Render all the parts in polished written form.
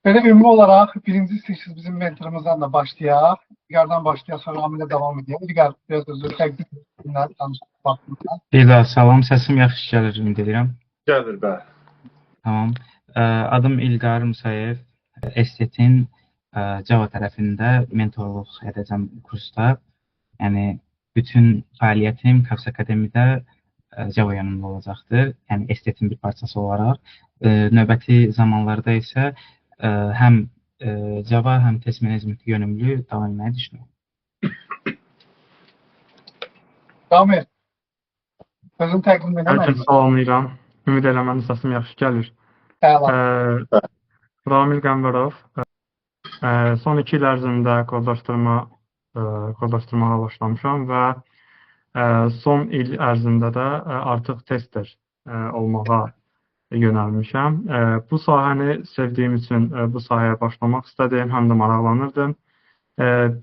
Böyle ünlü olarak birinci siz bizim mentorumuzdan da başlayaq. İlgardan başlayaq, sonra Amil'e devam edeyim. İlgar biraz özür təqdim etsinlər, danışıq vaxtında. Bir daha salam, səsim yaxşı gəlir, ümid edirəm. Gəlir bə. Tamam. Adım İlqar Musayev. Estetin Java tərəfində mentorluq edəcəm kursda. Yəni bütün fəaliyyətim Kaps Akademiyada Java yanında olacaqdır. Yəni estetin bir parçası olaraq. Növbəti zamanlarda isə həm Java, həm test menecmenti yönümlü davam etməyi düşünürəm. Amil, özün təqdim Hər edəmək kəs salamlayıram. Ümid edirəm səsim yaxşı gəlir. Əla. Ramil Qəmbərov. Son 2 il ərzində kodlaşdırmağa başlamışam və son il ərzində də artıq tester olmağa yönəlmişəm. Bu sahəni sevdiyim üçün bu sahəyə başlamaq istədim, həm də maraqlanırdım.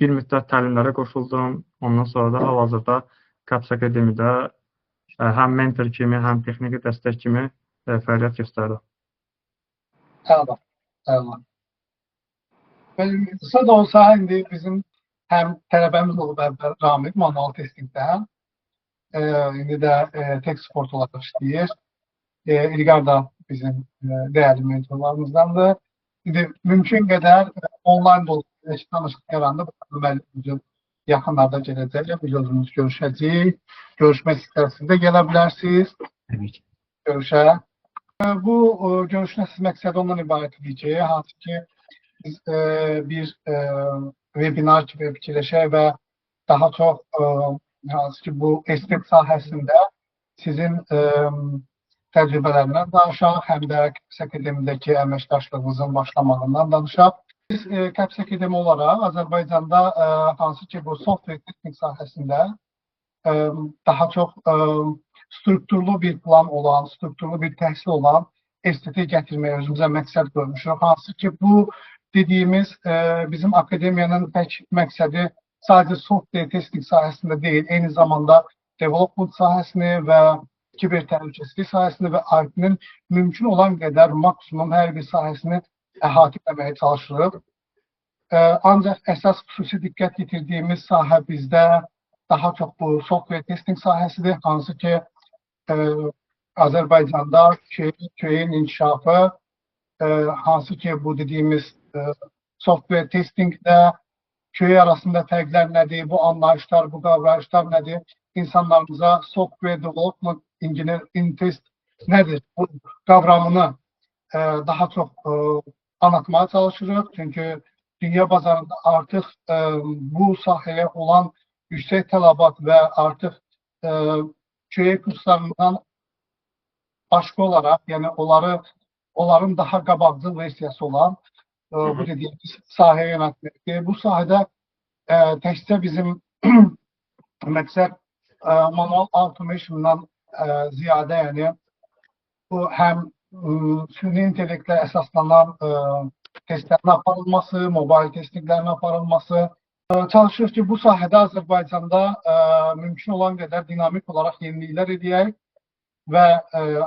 Bir müddət təlimlərə qoşuldum. Ondan sonra da hal-hazırda Kaps Akademiyada həm mentor kimi, həm texniki dəstək kimi fəaliyyət göstərirəm. Əla. Əla. Qısa da olsa, indi bizim həm tələbəmiz olub əvvəl Ramil, manual testingdən. İndi də tech support olaraq işləyir. İlqar da bizim dəyərli mentorlarımızdandır. İndi mümkün qədər onlayn da olsa, tanışlıq yaranda bu müəllim yaxınlarda gələcək, biliyorsunuz görüşəcəyik. Görüşmək istərsiniz də gələ bilərsiniz. Təbii ki. Görüşə. Bu görüşün əsas məqsədi ondan ibarət edir ki, hansı ki biz bir webinar kimi fikirləşək və daha çox hansı ki bu estet sahəsində sizin təcrübələrindən danışaq, həm də Kaps Akademiyadakı əməkdaşlığımızın başlamağından danışaq. Biz Kaps Akademiya olaraq Azərbaycanda hansı ki bu software testing sahəsində daha çox strukturlu bir plan olan, strukturlu bir təhsil olan esteti gətirməyə özümüzə məqsəd qoymuşuq. Hansı ki bu dediyimiz bizim akademiyanın tək məqsədi sadəcə software testing sahəsində deyil, eyni zamanda development sahəsini və kiber təhlükəsizlik sahəsini və IT-nin mümkün olan qədər maksimum hər bir sahəsini əhatə etməyə çalışırıq. Ancaq əsas xüsusi diqqət yetirdiyimiz sahə bizdə daha çox bu software testing sahəsidir. Hansı ki Azərbaycanda köyün inkişafı, hansı ki bu dediyimiz software testingdə köy arasında fərqlər nədir, bu anlayışlar, bu qavrayışlar nədir, insanlarımıza software development engineer in test nədir bu qavramını daha çox anlatmaya çalışırıq. Çünki dünya bazarında artıq bu sahəyə olan yüksək tələbat və artıq köy kurslarından başqa olaraq, yəni onların daha qabaqcıl versiyası olan bu dediyimiz sahəyə yönəltməkdir. Bu sahədə təkcə bizim məqsəd manual automationdan ziyadə, yəni bu həm süni intellektlə əsaslanan testlərin aparılması, mobil testinglərin aparılması. Çalışırıq ki, bu sahədə Azərbaycanda mümkün olan qədər dinamik olaraq yeniliklər edək və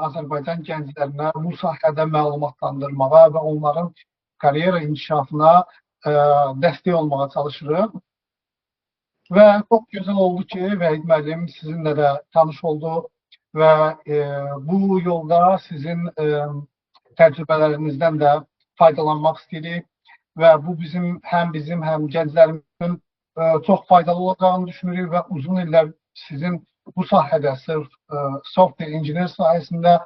Azərbaycan gənclərinə bu sahədə məlumatlandırmağa və onların karyera inkişafına dəstək olmağa çalışırıq. Və çox gözəl oldu ki, Vəhid müəllim sizinlə də tanış oldu və bu yolda sizin təcrübələrinizdən də faydalanmaq istəyirik və bu həm gənclərimizin çox faydalı olacağını düşünürük və uzun illər sizin bu sahədə, sırf software engineer sahəsində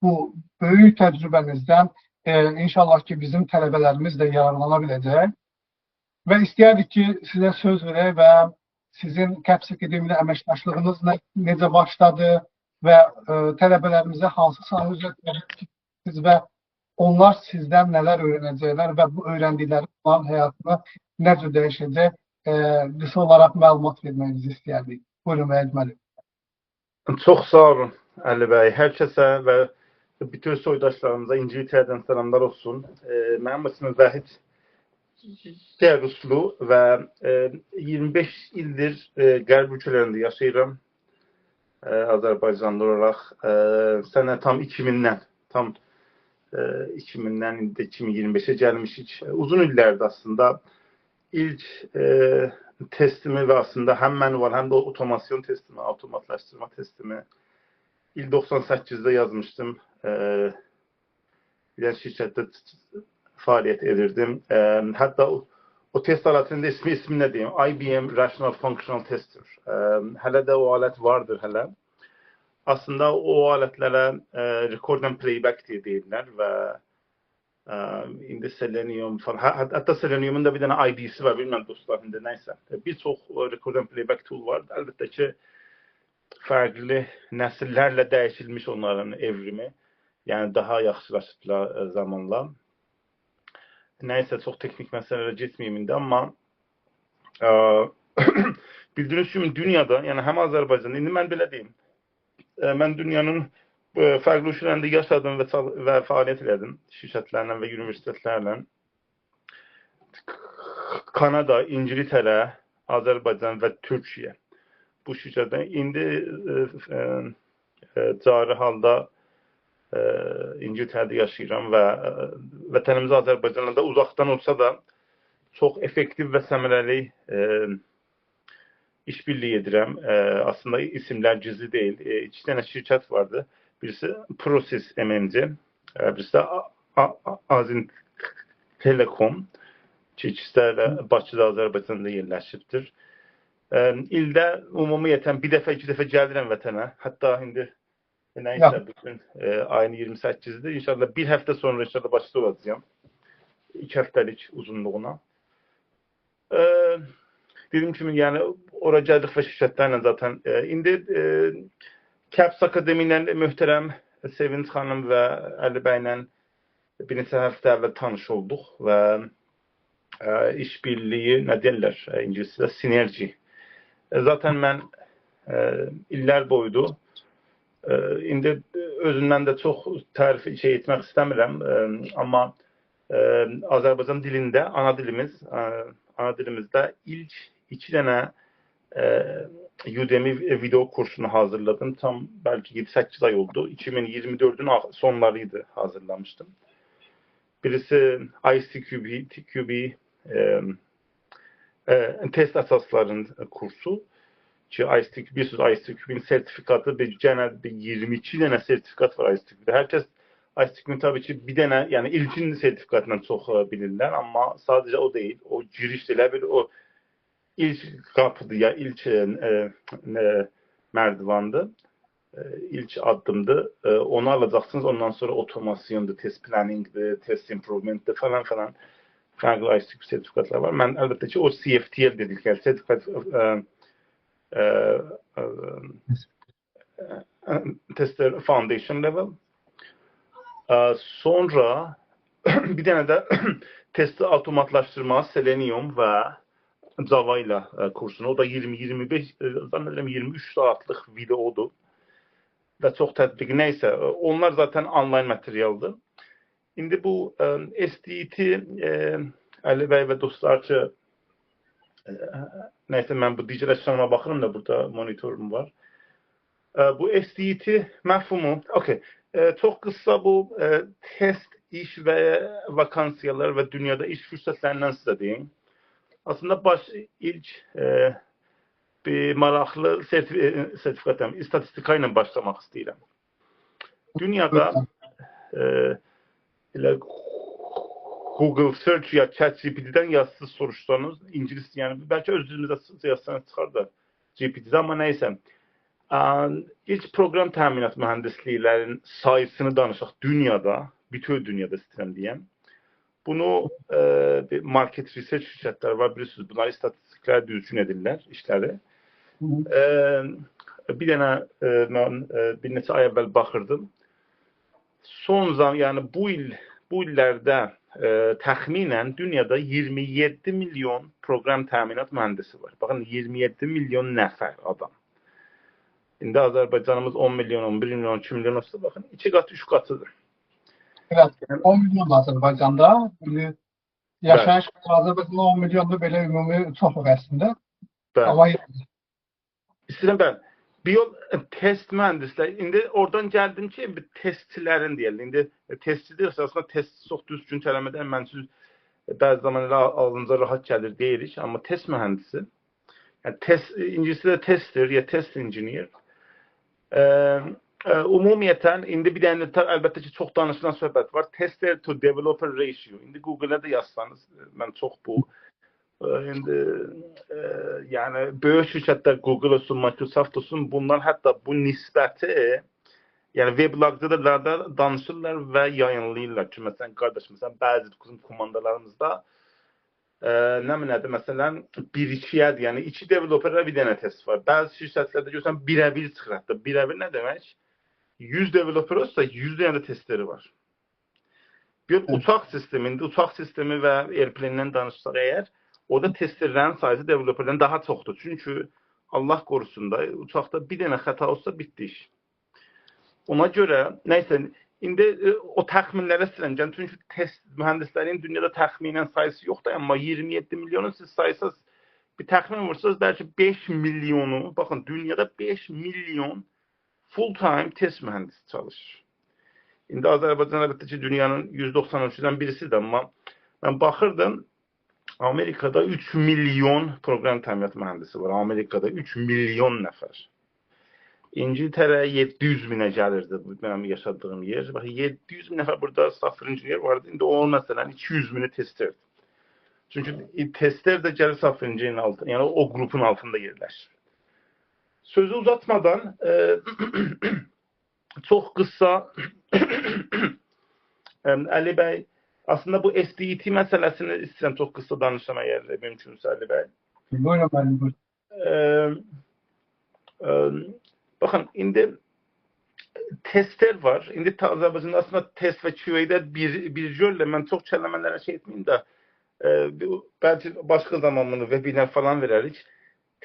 bu böyük təcrübənizdən inşallah ki bizim tələbələrimiz də yararlana biləcək. Və istəyərdik ki, sizə söz verək və sizin Kaps Akademiyada əməkdaşlığınız necə başladı və tələbələrimizə hansı sahə üzrə və onlar sizdən nələr öyrənəcəklər və bu öyrəndikləri onların həyatını necə dəyişəcək, qısa olaraq məlumat verməyinizi istəyərdik. Buyurun, Vəhid müəllim. Çox sağ olun Əli bəy. Hər kəsə və bütün soydaşlarımıza İngiltərədən salamlar olsun. Mənim ismim Vəhid Dəruslu və 25 ildir qərb ölkələrində yaşayıram. Azərbaycanlı olaraq sənə tam 2000-dən, tam 2000'dən indi 2025'e gəlmişik. Uzun illərdir aslında. İlk testimi və aslında həm manual, həm də otomasyon testimi, avtomatlaşdırma testimi il 98'də yazmışdım. Bir şirkətdə fəaliyyət edirdim. Hətta o test aletinin ismi nə deyim? IBM Rational Functional Tester. Hələ də o alət vardır hələ. Aslında o alətlərə record and playback diye deyirlər və indi Selenium falan. Hatta Selenium'un da bir tane ID'si var. Bilmem dostlar indi neyse. Birçok record and playback tool var. Elbette ki farklı nəsillərlə dəyişilmiş onların evrimi. Yani daha yaxşılaşıblar zamanla. Neyse çok teknik meselelere getmeyeyim indi ama bildiğiniz gibi dünyada yani hem Azərbaycanda indi mən belə deyim. Mən dünyanın farklı ülkelərində yaşadım və fəaliyyət elədim şirkətlərlə və universitetlərlə. Kanada, İngiltərə, Azərbaycan və Türkiyə. Bu şirkətdə indi cari halda İngiltərədə yaşayıram və vətənimiz Azərbaycanla da uzaqdan olsa da çox effektiv və səmərəli işbirliği edirəm. Aslında isimlər gizli deyil. İki tane şirkət vardı. Birisi Process MMC, birisi de Azin Telekom. İkisi də Bakıda, Azərbaycanda yerləşibdir. İldə ümumiyyətən bir dəfə, iki dəfə gəlirəm vətənə. Hətta indi neyse bugün ayın 28'de inşallah bir hafta sonra inşallah başta olacağım. 2 haftalık uzunluğuna. Dediğim gibi yani oracılık və şirkətlərlə zaten indi Caps Akademi'yle mühterem Sevinç Hanım ve Ali Bey'le bir neçə həftə əvvəl tanış olduq və işbirliği nə deyirlər İngilizcədə sinerji. Zaten mən illər boydu indi özümdən də çox tərif etmək istəmirəm amma Azərbaycan dilində ana dilimizdə ilk 2 dənə Udemy video kursunu hazırladım. Tam belki 7-8 ay oldu. 2024'ün sonlarıydı hazırlamıştım. Birisi ICQB test əsasların kursu. Ki ICQB'nin sertifikatı genelde 22 tane sertifikat var ICQB'de. Herkes ICQB'nin tabii ki bir tane yani ilkin sertifikatından çok bilirler ama sadece o değil. O giriş değil. Bir o ilk kapıdı ya ilk merdivandı. İlk addımdı. Onu alacaksınız. Ondan sonra otomasyondu, test planning'di, test improvement'di falan falan. Farklı ICQB sertifikatlar var. Ben elbette ki o CFTL dedik. Yani sertifikat Tester Foundation level. Sonra bir tane de testi otomatlaştırma Selenium ve Java ile kursunu. O da 20-25 zannederim 23 saatlik videodu. Ve çok tatbik neyse. Onlar zaten online materyaldı. Şimdi bu SDT Ali Bey ve dostlarca neyse ben bu dijital açıklamama bakırım da burada monitörüm var. Bu SDT mefhumu, okey. Çok kısa bu test iş ve vakansiyalar ve dünyada iş fırsatlarından size diyeyim. Aslında ilk bir maraqlı sertifikatım, istatistikayla başlamak istedim. Dünyada Google Search ya ChatGPT'den yazsız soruşsanız İngiliz yani belki öz dilimizde yazsanız çıkar da GPT'de ama neyse. İlk program təminat mühendisliklərin sayısını danışaq dünyada, bütün dünyada istəyirəm deyəm. Bunu market research şirkətləri var, bilirsiniz. Bunlar istatistiklər düzgün edirlər işləri. Bir dənə mən bir neçə ay əvvəl baxırdım. Son zaman yani bu illərdə təxminən dünyada 27 milyon program təminat mühendisi var. Baxın 27 milyon nəfər adam. İndi Azərbaycanımız 10 milyon, 11 milyon, 2 milyon olsa bakın 2 katı, 3 katıdır. Evet, 10 milyon Azərbaycanda. Yaşayış Azərbaycanda 10 milyonda belə ümumi çoxluq əslində. İstəyirəm ben test mühendisləri, indi oradan gəldim ki, testçilərin deyil. İndi testçi deyirsə, aslında test çox düzgün kəlmədən mənsiz bəzi zamanlar ağzınıza rahat gəlir deyirik, amma test mühəndisi, yəni ingiliscədə tester ya test engineer, ümumiyyətlə, indi bir dənə əlbəttə ki, çox danışılan söhbət var. Tester to developer ratio. İndi Google-a da yazsanız, mən çox bu indi yəni böyük şirkətlər Google olsun, Microsoft olsun, bunlar hətta bu nisbəti yəni webloglarda danışırlar və yayınlayırlar ki, məsələn, qardaş, məsələn, bəzi bizim komandalarımızda nədir, məsələn, 1-2-yədir, yəni 2 developerə bir dənə test var. Bəzi şirkətlərdə görsən, birə-bir çıxır hətta. Birə-bir nə demək? 100 developer olsa 100 dənə testləri var. Bir uçaq sistemi və airplane-dən danışsaq əgər, orada testerlərin sayısı developerdən daha çoxdur. Çünki Allah qorusun da uçaqda bir dənə xəta olsa bitdi iş. Ona görə, nəysə, indi o təxminlərə siləcəm. Çünki test mühəndislərin dünyada təxminən sayısı yoxdur, amma 27 milyonu siz sayısız bir təxmin vursanız, der ki 5 milyonu, baxın, dünyada 5 milyon full-time test mühəndisi çalışır. İndi Azərbaycan əlbəttə ki, dünyanın 193-dən birisidir, amma mən baxırdım, Amerikada 3 milyon proqram təminat mühəndisi var. Amerikada 3 milyon nəfər. İngiltərə 700 minə gəlirdi mənim yaşadığım yer. Bax, 700 min nəfər burada software engineer vardı. İndi o, məsələn, 200 mini testerdir. Çünki tester də gəlir software engineerin altında, yəni o qrupun altında yerləşir. Sözü uzatmadan, çox qısa, Əli bəy, aslında bu SDET məsələsini istəyirəm çox qısa danışam əgər mümkünsə, Əli bəy. Buyurun, buyurun. Baxın, indi tester var. İndi Azərbaycanda aslında test və QA-də bir jöllə mən çox kəlmələrə şey etməyim də, bəlkə başqa zaman bunu webinar falan verərik.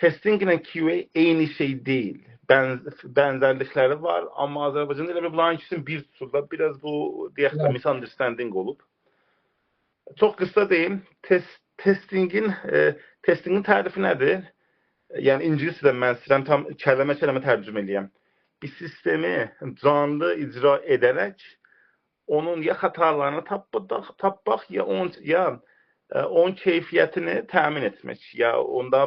Testing ilə QA eyni şey deyil. Bənzərlikləri var, amma Azərbaycanda elə bunların ikisini bir tuturlar. Biraz bu, deyək də, misunderstanding olub. Çox qısa deyim, testingin tərifi nədir? Yəni, ingiliscədə mən istəyirəm tam kəlmə tərcümə eləyəm. Bir sistemi canlı icra edərək, onun ya xətalarını tapmaq, ya onun keyfiyyətini təmin etmək, ya onda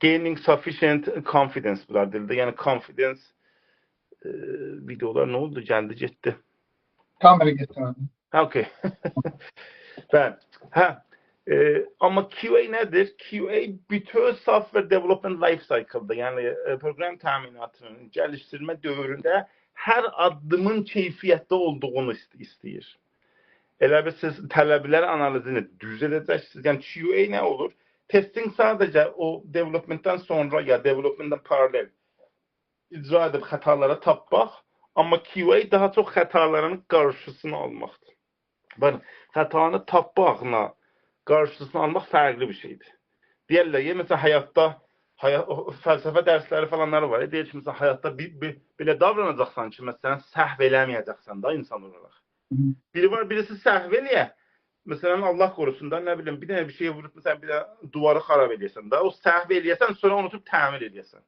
gaining sufficient confidence bunlar dildə. Yəni, confidence videolar nə oldu? Gəldi, getdi. Kamera getirdim. Okay. Amma QA nədir? QA bütün software development life cycle'da, yəni proqram təminatının gəlişdirmə dövründə hər addımın keyfiyyətdə olduğunu istəyir. Elə bir siz tələblər analizini düz edəcəksiniz. Yəni QA nə olur? Testing sadəcə o developmentdən sonra ya developmentdən paralel icra edib xətalara tapmaq, amma QA daha çox xətaların qarşısını almaqdır. Baxın, xətanı tapmaqla qarşısını almaq fərqli bir şeydir. Deyirlər, məsələn, həyatda fəlsəfə dərsləri falanları var. Deyir ki, məsələn, həyatda belə davranacaqsan ki, məsələn, səhv eləməyəcəksən da insan olaraq. Biri var, birisi səhv eləyə. Məsələn, Allah qorusun da, nə bilim, bir dənə bir şey vurub, məsələn, bir də duvarı xarab eləyəsən da, o səhv eləyəsən, sonra unutub təmir eləyəsən.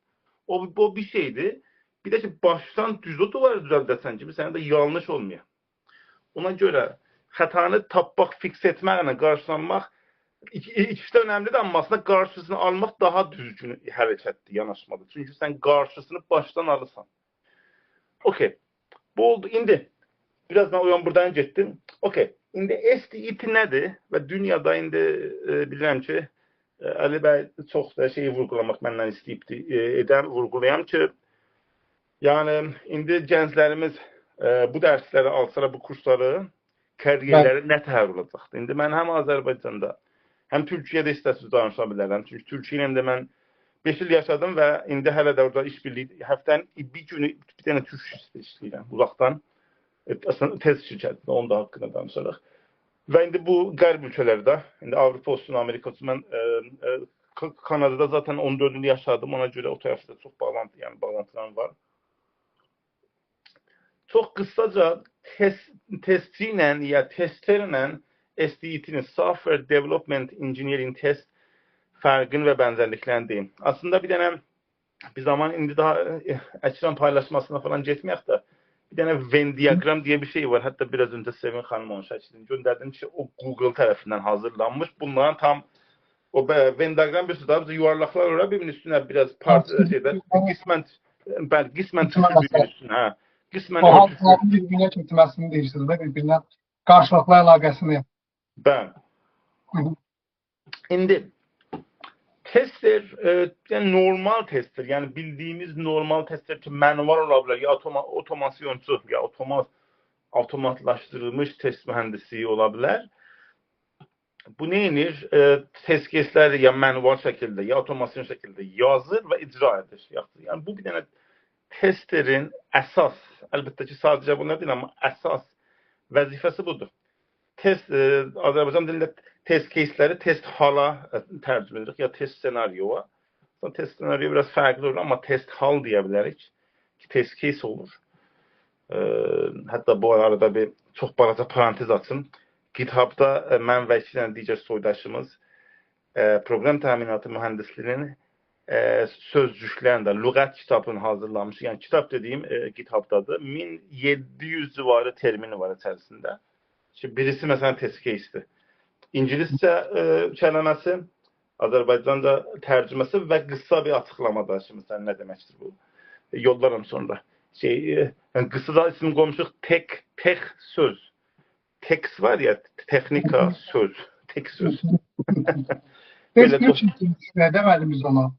O bir şeydir. Bir də ki, başdan düz o duvarı düzəldəsən ki, sənə də yanlış olmuyor. Ona görə xətanı tapmaq, fix etməklə qarşılanmaq ikisi də önəmlidir, amma aslında qarşısını almaq daha düzgün hərəkətdir, yanaşmadır. Çünki sən qarşısını başdan alırsan. Okey, bu oldu. İndi, biraz mən buradan getdim. Okey, indi SDET nədir? Və dünyada indi bilirəm ki, Əli bəy çox da şeyi vurgulamaq məndən istəyib vurgulayam ki, yəni, indi gənclərimiz bu dərsləri alsalar, bu kursları, kariyerləri nə təhər olacaqdır? İndi mən həm Azərbaycanda, həm Türkiyədə istəsiz danışa bilərəm. Çünki Türkiyə ilə də mən 5 il yaşadım və indi hələ də orada iş birliyi, həftənin bir günü bir dənə Türk işləyirəm uzaqdan. Aslında tez şirkətində, onun da haqqında danışarıq. Və indi bu qərb ölkələrdə, indi Avropa olsun, Amerika olsun, mən Kanadada zaten 14 il yaşadım, ona görə o tərəfdə çox bağlantılarım var. Çox qısaca testçi ilə ya testerlə SDET-nin Software Development Engineering Test fərqini və bənzərliklərini deyim. Aslında bir dənə bir zaman indi daha ekran paylaşmasına falan getməyək də bir dənə Venn diagram diye bir şey var. Hatta biraz önce Sevin Hanım onun şəklini gönderdim ki o Google tarafından hazırlanmış. Bunların tam o Venn diagram bir sürü yuvarlaklar var. Birbirinin üstüne biraz qismən tüsü birbirinin üstüne. Ha. Qismən O örtüsü. halkların birbirine çökməsini deyirsiz də, birbirine qarşılıqlı əlaqəsini. Ben. İndi testler yani normal testler yani bildiğimiz normal testler ki manuel olabilir ya otomasyoncu ya otomatlaştırılmış test mühendisliği olabilir. Bu neyinir? Test case'leri ya manuel şekilde ya otomasyon şekilde yazır ve icra edir. Yani bu bir tane testerin əsas, elbette ki sadece bunlar değil ama əsas vəzifəsi budur. Test, Azərbaycan dilində test case'ləri test hala tərcümə edirik ya test senaryoya. Test senaryo biraz farklı olur ama test hal deyə bilərik ki test case olur. Hatta bu arada bir çox balaca parantez açım. GitHub'da mən və iki dənə digər soydaşımız proqram təminatı mühəndisliğinin sözcüklərində lüğət kitabını hazırlamış. Yəni kitab dediyim GitHub'dadır. 1700 civarı termini var içərisində. Şimdi birisi mesela test case'dir. İngiliscə kəlməsi, Azərbaycanca tərcüməsi və qısa bir açıqlamada. Şimdi sən nə deməkdir bu? Yollarım sonra. Yani qısa isim qoymuşuq tek söz. Text var ya, texnika söz. Tek söz. Description kimi deməli biz ona.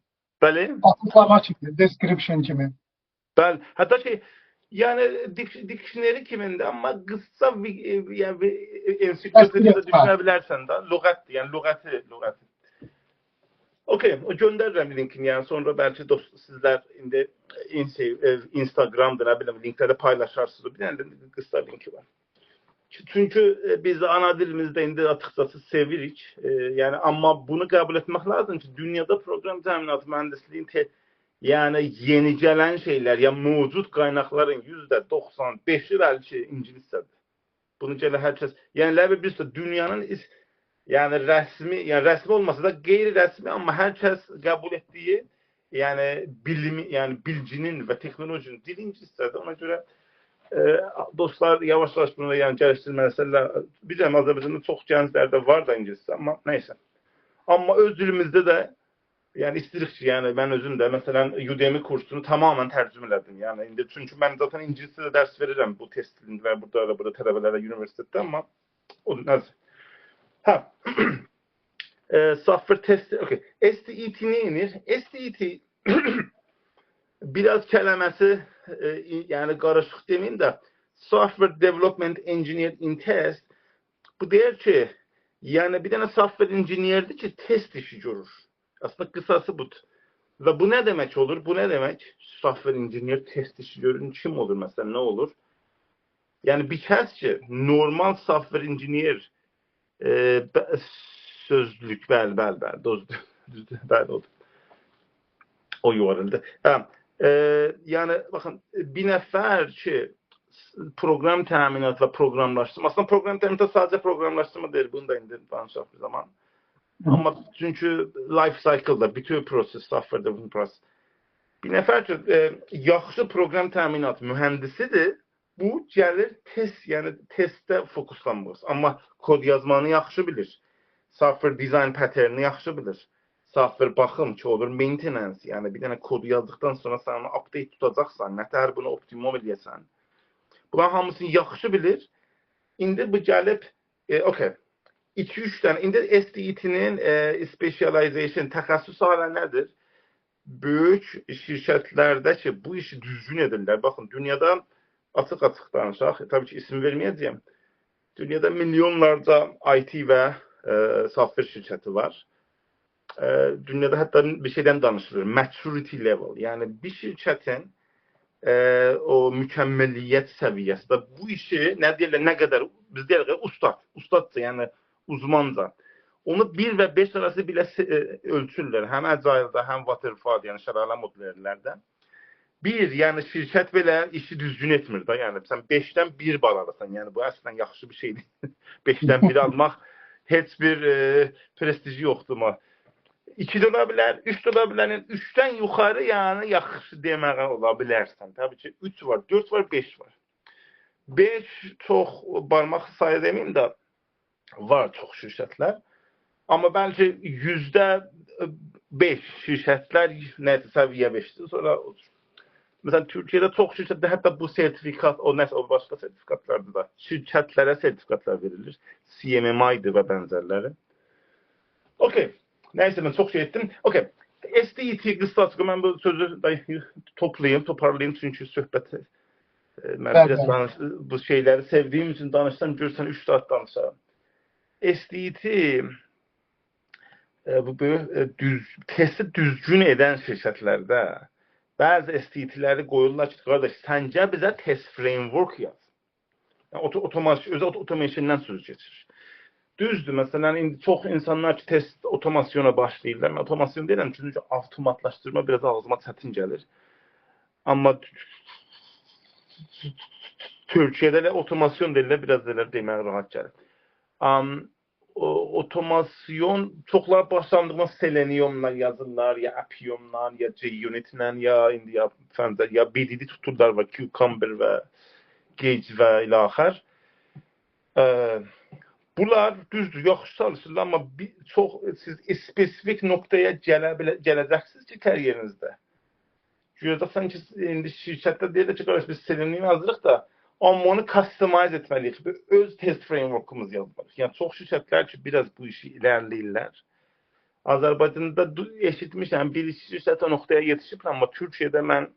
Bəli. Açıqlama kimi, description kimi. Bəli. Hatta yani dictionary kiminde ama kısa bir yani ensiklopediyada düşünebilirsen de lügatdir. Yani lügatı. Okey, o gönderirim linkini yani sonra belki sizler indi Instagram'da ne bileyim linkleri paylaşarsınız. Bir tane kısa linki var. Çünkü biz ana dilimizde indi açıkçası sevirik. Yani ama bunu kabul etmek lazım ki dünyada program təminatı mühendisliğin yani yeni gelen şeyler ya mevcut kaynakların %95'i belki İngilizcedir. Bunu gələ herkes yani ləbə bilirsə dünyanın yani resmi olmasa da gayri resmi ama herkes kabul ettiği yani bilginin ve teknolojinin dili İngilizcedir. Ona göre dostlar yavaş yavaş bunu yani geliştirməlidirlər. Bizim Azərbaycanda çox gənclərdə var da İngilizce ama neyse. Ama öz dilimizde de yani istirik ki yani ben özüm de mesela Udemy kursunu tamamen tercüme elədim. Yani indi çünkü ben zaten İngilizce de ders veririm bu testin ve burada tələbələrə üniversitede ama o nəzir. Ha. Software test. Okay. STET neyinir? STET biraz kələməsi yani karışık demeyeyim de Software Development Engineer in Test bu deyir ki yani bir tane software engineer'dir ki test işi görür. Aslında kısası bu. Ve bu ne demek olur? Bu ne demek? Software engineer test işi görün kim olur mesela? Ne olur? Yani bir kəs ki normal software engineer sözlük bəli düzdür. Bəli oldu. O yuvarıldı. Yani bakın bir nefer ki program təminatı ve programlaştırma. Aslında program təminatı sadece programlaştırma değil. Bunu da indi danışaq bir zaman. Ama çünkü life cycle'da bütün proses, software development proses. Bir nefer ki yaxşı program təminatı mühendisidir. Bu gəlir test, yani testdə fokuslanmaz. Amma kod yazmanı yaxşı bilir. Software design patternini yaxşı bilir. Software baxım ki olur maintenance, yani bir dənə kodu yazdıqdan sonra sən onu update tutacaqsan, nətər bunu optimum eləyəsən. Bunların hamısını yaxşı bilir. İndi bu gəlib, okay. 2-3 tane. İndi STET'nin specialization, təxəssüs sahələri nədir? Böyük şirkətlərdə ki, bu işi düzgün edirlər. Baxın, dünyada açıq danışaq. Tabii ki, isim verməyəcəyəm. Dünyada milyonlarca IT və software şirkəti var. Dünyada hətta bir şeydən danışılır. Maturity level. Yəni, bir şirkətin o mükəmməliyyət səviyyəsində bu işi nə deyirlər, nə qədər, biz deyirlər, ustaddır, yəni uzmanca. Onu 1 və 5 arası bilə ölçürlər. Həm Agile-da, həm Waterfall, yəni şəralə modellərdə. Bir, yəni şirkət belə işi düzgün etmir da. Yəni sən 5-dən 1 bal alırsan. Yəni bu əslən yaxşı bir şeydir. 5-dən 1 almaq heç bir prestiji yoxdur. 2 də ola bilər, 3 də ola bilər. Yəni 3-dən yuxarı yəni yaxşı deməyə ola bilərsən. Təbii ki, 3 var, 4 var, 5 var. 5 çox barmaq sayı deməyim də var çox şirkətlər. Amma bəlkə %5 şirkətlər nəsə səviyyə 5-dir, sonra olur. Məsələn, Türkiyədə çox şirkətdə hətta bu sertifikat, o nəsə o başqa sertifikatlardır da, şirkətlərə sertifikatlar verilir. CMMI-dir və bənzərləri. Okey. Nəysə, mən çox şey etdim. Okey. SDET qısaca mən bu sözü toparlayayım çünki söhbət mən biraz bu şeyləri sevdiyim üçün danışsam görsən 3 saat danışaram. SDET bu testi düzgün edən şirkətlərdə bəzi SDET-ləri qoyurlar ki, qardaş, səncə bizə test framework yaz. Yəni, özü automationdan söz keçir. Düzdür, məsələn, indi çox insanlar ki, test otomasyona başlayırlar. Mən otomasyon deyirəm, çünki avtomatlaşdırma biraz ağzıma çətin gəlir. Amma Türkiyədə elə otomasyon deyirlər, biraz demək rahat gəlir. Otomasyon çoxlar başlandığında Seleniumla yazırlar, ya Appiumla, ya JUnitlə, ya BDD tuturlar və Cucumber və Gauge və ilə axır. Bunlar düzdür, yaxşı çalışırlar, amma siz spesifik nöqtəyə gələcəksiniz ki, kariyerinizdə. Görəcəksən ki, indi şirkətdə deyirlər ki, qardaş, biz Selenium yazırıq da, amma onu customize etməliyik. Öz test framework'umuz yazmalıyıq. Yəni, çox şirkətlər ki, biraz bu işi ilərləyirlər. Azərbaycanda eşitmişəm, bir şirkət o nöqtəyə yetişib, amma Türkiyədə mən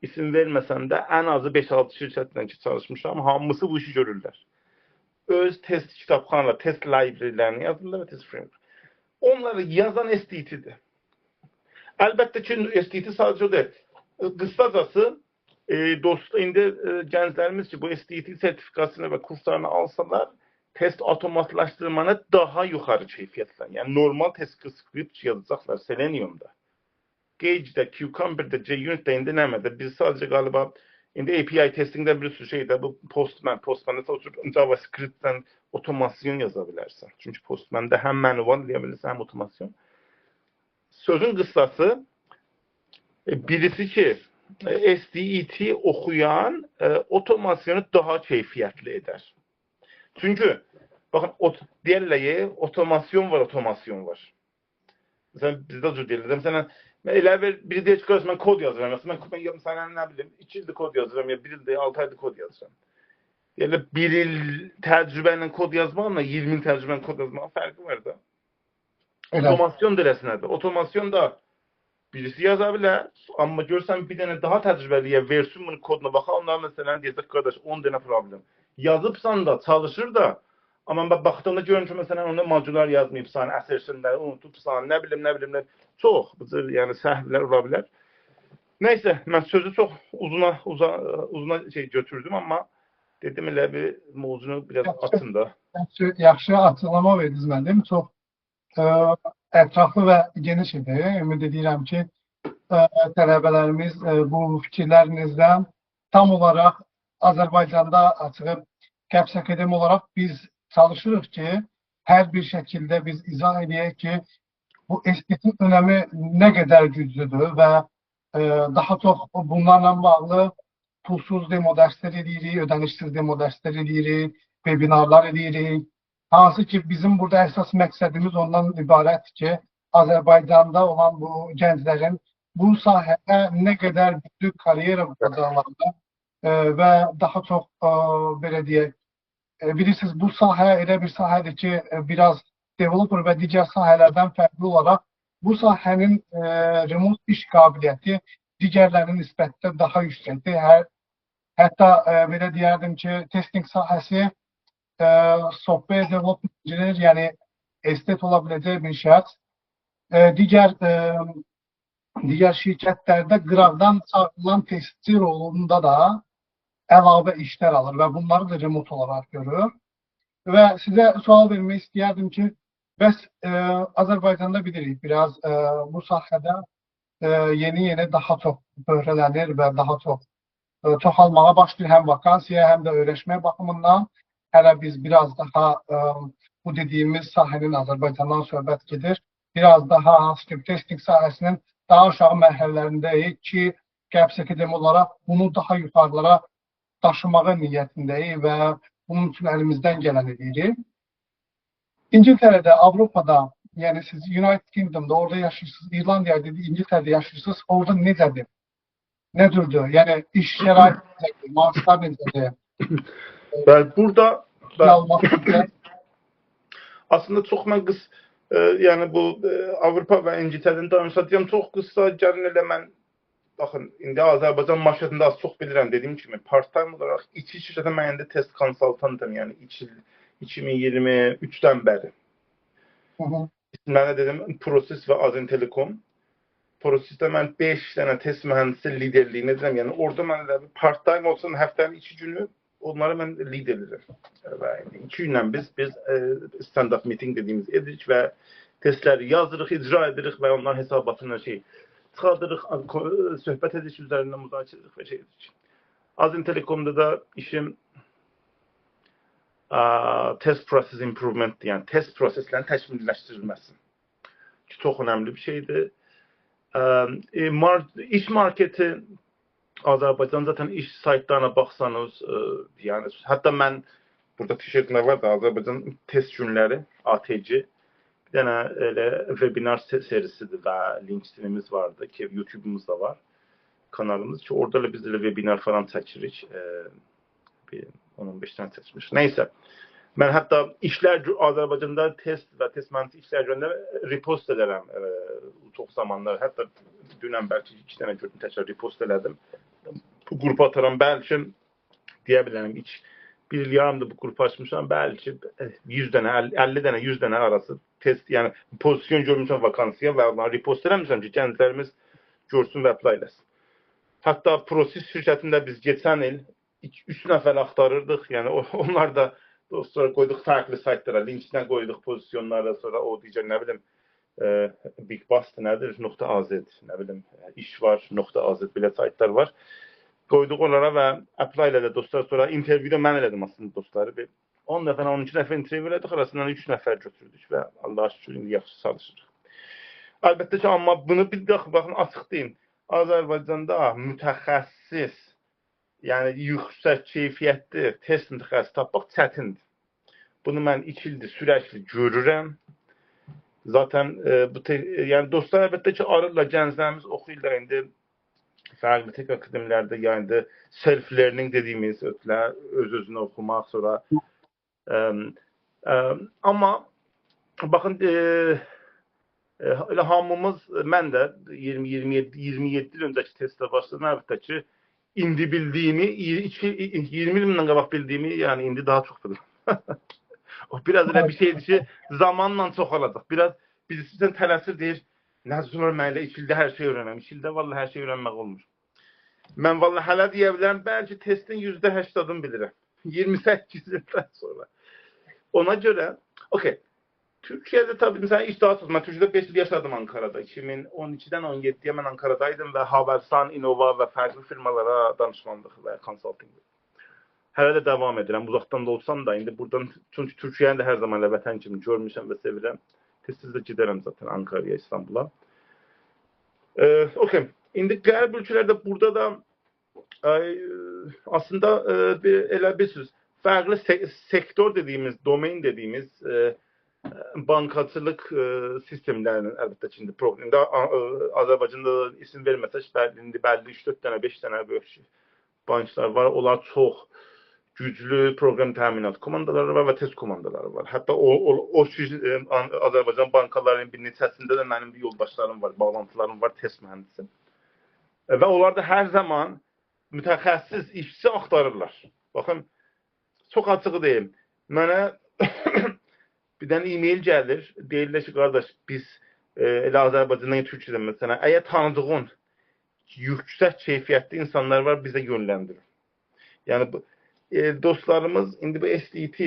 isim verməsəm də ən azı 5-6 şirkətlə ki, çalışmışam, hamısı bu işi görürlər. Öz test kitabxanalar, test library'lərini yazırlar və test framework. Onları yazan SDET-dir. Əlbəttə ki, SDET sadəcə o deyil. Qısacası, indi gənclərimiz ki, bu SDET sertifikasını və kurslarını alsalar, test avtomatlaşdırmanı daha yuxarı keyfiyyətlə, yəni normal test script yazacaqlar Selenium'da. Gauge'də, Cucumber'də, JUnit'də indi nəmədə? Biz sadəcə qaliba indi API testingdən bir sürü şeydə bu Postman'da çalışıb JavaScript'dən otomasyon yaza bilərsən. Çünki Postman'da həm manual deyə bilirsən, həm otomasyon. Sözün qıssası, birisi ki, SDET oxuyan otomasyonu daha keyfiyyətli edər. Çünki, baxın, deyərlər, otomasyon var. Məsələn, bizdə cür deyirlər. Məsələn, elə biri deyir ki, mən kod yazıram. Məsələn, mən nə bilim, 2 ildir kod yazıram, ya 1 ildir, 6 aydır kod yazıram. Deyirlər, 1 il təcrübə ilə kod yazmaqla 20 il təcrübə ilə kod yazmağın fərqi var da. Otomasyon dirəsinədir. Otomasyon da birisi yaza bilər, amma görsən bir dənə daha təcrübəliyə versin bunu koduna baxa, onlar məsələn deyəcək, qardaş, 10 dənə problem. Yazıbsan da, çalışır da, amma mən baxdığımda görürüm ki, məsələn, onda modullar yazmayıbsan, assertionları unutubsan, nə bilim, çox, yəni səhvlər ola bilər. Nəysə, mən sözü çox uzuna götürdüm, amma dedim elə bir mövzunu biraz açın da. Yaxşı açıqlama verdiniz mənim, çox ətraflı və geniş idi. Ümid edirəm ki, tələbələrimiz bu fikirlərinizdən tam olaraq Azərbaycanda açıq Gaps Akademi olaraq biz çalışırıq ki, hər bir şəkildə biz izah edək ki, bu SDET-in önəmi nə qədər güclüdür və daha çox bunlarla bağlı pulsuz demo dərslər edirik, ödənişsiz demo dərslər edirik, webinarlar edirik. Hansı ki, bizim burada əsas məqsədimiz ondan ibarətdir ki, Azərbaycanda olan bu gənclərin bu sahədə nə qədər güclü karyera qazanmalarında və daha çox, belə deyək, bilirsiniz, bu sahə elə bir sahədir ki, biraz developer və digər sahələrdən fərqli olaraq bu sahənin remote iş qabiliyyəti digərlərinin nisbətdə daha yüksəkdir. Hətta belə deyərdim ki, testing sahəsi software development engineer, yəni SDET ola biləcək bir şəxs, digər şirkətlərdə qıraqdan çağırılan testçi rolunda da əlavə işlər alır və bunları da remote olaraq görür. Və sizə sual vermək istəyərdim ki, bəs Azərbaycanda bilirik, biraz bu sahədə yeni daha çox böhrələnir və daha çox çoxalmağa başlayır həm vakansiya, həm də öyrəşmə baxımından. Hələ biz biraz daha bu dediyimiz sahənin Azərbaycandan söhbət gedir. biraz daha hansı ki testing sahəsinin daha aşağı mərhələlərindəyik ki, gəbsəki demək olaraq bunu daha yuxarılara daşımağa niyyətindəyik və bunun üçün əlimizdən gələni edirik. İngiltərədə, Avropada, yəni siz United Kingdom'da orada yaşayırsınız, İrlandiyada, İngiltərədə yaşayırsınız, orada necədir? Nə cürdür? Yəni iş şəraiti necədir? Maaşlar necədir? Ben burada Məlumat necədir? aslında çok ben yani bu Avrupa ve İngiltere'den danışacağım çok kısa gəlin elə mən baxın indi Azərbaycan marketində az çox bilirəm dediyim kimi part-time olaraq içi şirkətə mən indi test konsultantım yəni 2023-dən bəri. Mənə dedim Proses və Azin Telekom. Prosesdə mən 5 dənə test mühəndisi liderliyini edirəm. Yəni orada mən elə part-time olsun həftənin 2 günü onları mən lead edirəm. Və 2 gündən biz stand-up meeting dediyimiz edirik və testləri yazırıq, icra edirik və onların hesabatını çıxardırıq, söhbət edirik üzərində müzakirə edirik və edirik. Azin Telekomda da işim test process improvement'dir. Yəni test proseslərin təkmilləşdirilməsi. Ki, çox önəmli bir şeydir. İş marketi Azərbaycan zaten iş saytlarına baxsanız, yəni hətta mən burada tişörtümdə var da Azərbaycan test günləri ATC bir dənə elə webinar serisidir və LinkedIn'imiz vardı ki YouTube'umuz da var kanalımız ki orada da biz də webinar falan çəkirik. Bir 10-15 tane çəkmiş. Neyse. Mən hətta işlər Azərbaycanda test və test mühəndisi işlər görəndə repost edərəm çox zamanlar. Hətta dünən bəlkə 2 dənə gördüm, təkrar repost elədim. Bu qrupa ataram, bəlkə deyə bilərəm, bir il yarımdır bu qrupu açmışam, bəlkə 100 dənə, 50 dənə, 100 dənə arası test, yəni pozisyon görmüşəm vakansiya və onları repost eləmişəm ki, gənclərimiz görsün və apply eləsin. Hətta Proses şirkətində biz geçən il 3 nəfər axtarırdıq, yəni onlar da sonra qoyduq fərqli saytlara, linkdən qoyduq pozisyonlara, sonra o digər, nə bilim, Big Bust nədir, .az, nə bilim, iş var, .az, belə saytlar var. Qoyduq onlara və apply elədi dostlar, sonra interviewdə mən elədim aslında dostları. 10 nəfər, 12 nəfər interview elədik, arasından 3 nəfər götürdük və Allah'a şükür, indi yaxşı çalışırıq. Əlbəttə ki, amma bunu bir baxın, açıq deyim, Azərbaycanda mütəxəssis, yəni yüksək keyfiyyətli test mütəxəssisi tapmaq çətindir. Bunu mən 2 ildir sürəkli görürəm. Zaten yani dostlar əlbəttə ki, arırlar, gənclərimiz oxuyurlar indi fərqli tek akademilərdə, yəni self-learning dediyimiz ötlər, öz-özünə oxumaq, sonra amma baxın, elə hamımız, mən də 27 il öncəki testlə başladım, əlbəttə ki, indi bildiyimi, 20 ildən qabaq bildiyimi, yəni indi daha çox bilirəm. O biraz elə bir şeydir ki, zamanla çoxalacaq. Biraz birisi tələsir deyir, nə sonra mən elə 2 ildə hər şey öyrənəm. 2 ildə vallahi hər şey öyrənmək olmur. Mən vallahi hələ deyə bilərəm, bəlkə testin %80'ını bilirəm. 28 ildən sonra. Ona görə, okey. Türkiye'de tabii mesela iş daha çok. Ben Türkiye'de 5 yıl yaşadım Ankara'da. 2012'den 17'ye ben Ankara'daydım ve Havelsan, Innova ve farklı firmalara danışmanlık ve consulting. Hələ də devam edirəm. Uzaqdan da olsam da indi buradan, çünki Türkiyəni də hər zaman elə vətən kimi görmüşəm və sevirəm. Tez-tez də gedərəm zaten Ankara'ya, İstanbul'a. Okey. İndi qərb ölkələrdə burada da aslında elə bir söz, fərqli sektor dediyimiz, domain dediyimiz bankacılıq sistemlərinin əlbəttə ki, indi programda Azərbaycanda isim verməsək, indi bəlli 3-4 dənə, 5 dənə böyük banklar var. Onlar çox güclü program təminat komandaları var və test komandaları var. Hətta o Azərbaycan bankalarının bir neçəsində də mənim bir yoldaşlarım var, bağlantılarım var, test mühəndisi. Və onlar da hər zaman mütəxəssis işçi axtarırlar. Baxın, çox açığı deyim. Mənə bir dənə e-mail gəlir, deyirlər ki, qardaş, biz elə Azərbaycandan Türkiyədən məsələn, əgər tanıdığın yüksək keyfiyyətli insanlar var, bizə yönləndirir. Yəni dostlarımız indi bu SDT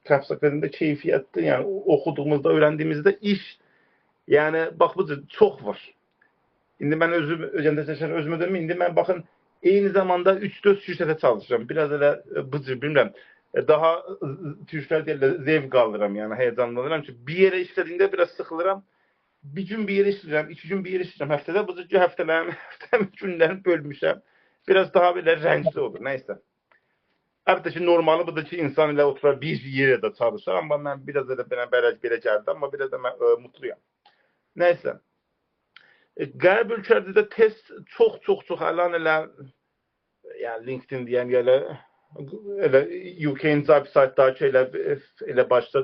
Caps Akademide keyfiyyətli, yəni oxuduğumuzda, öyrəndiyimizdə iş, yəni bax bu çox var. İndi mən özümə dönüm, indi mən baxın eyni zamanda 3-4 şirkətə çalışıram. Biraz elə bıcır, bilmirəm. Daha Türklər deyirlər, zevq alıram, yəni heyecanlanıram ki, bir yerə işlədiyində biraz sıxılıram. bir gün bir yer işləyirəm, 2 gün bir yer işləyirəm həftədə. Bu həftələrin günlərini bölmüşəm. Biraz daha belə rəngli olur. Nəysə. Əlbəttə ki, normalı budur ki, insan ilə oturur bir yerdə çalışır. Amma mən biraz da belə gəldi. Amma biraz da mən mutluyam. Nəysə. Qərb ölkələrdə də test çox əlan elə, yəni LinkedIn deyəm, elə UK-nin saytdakı elə başda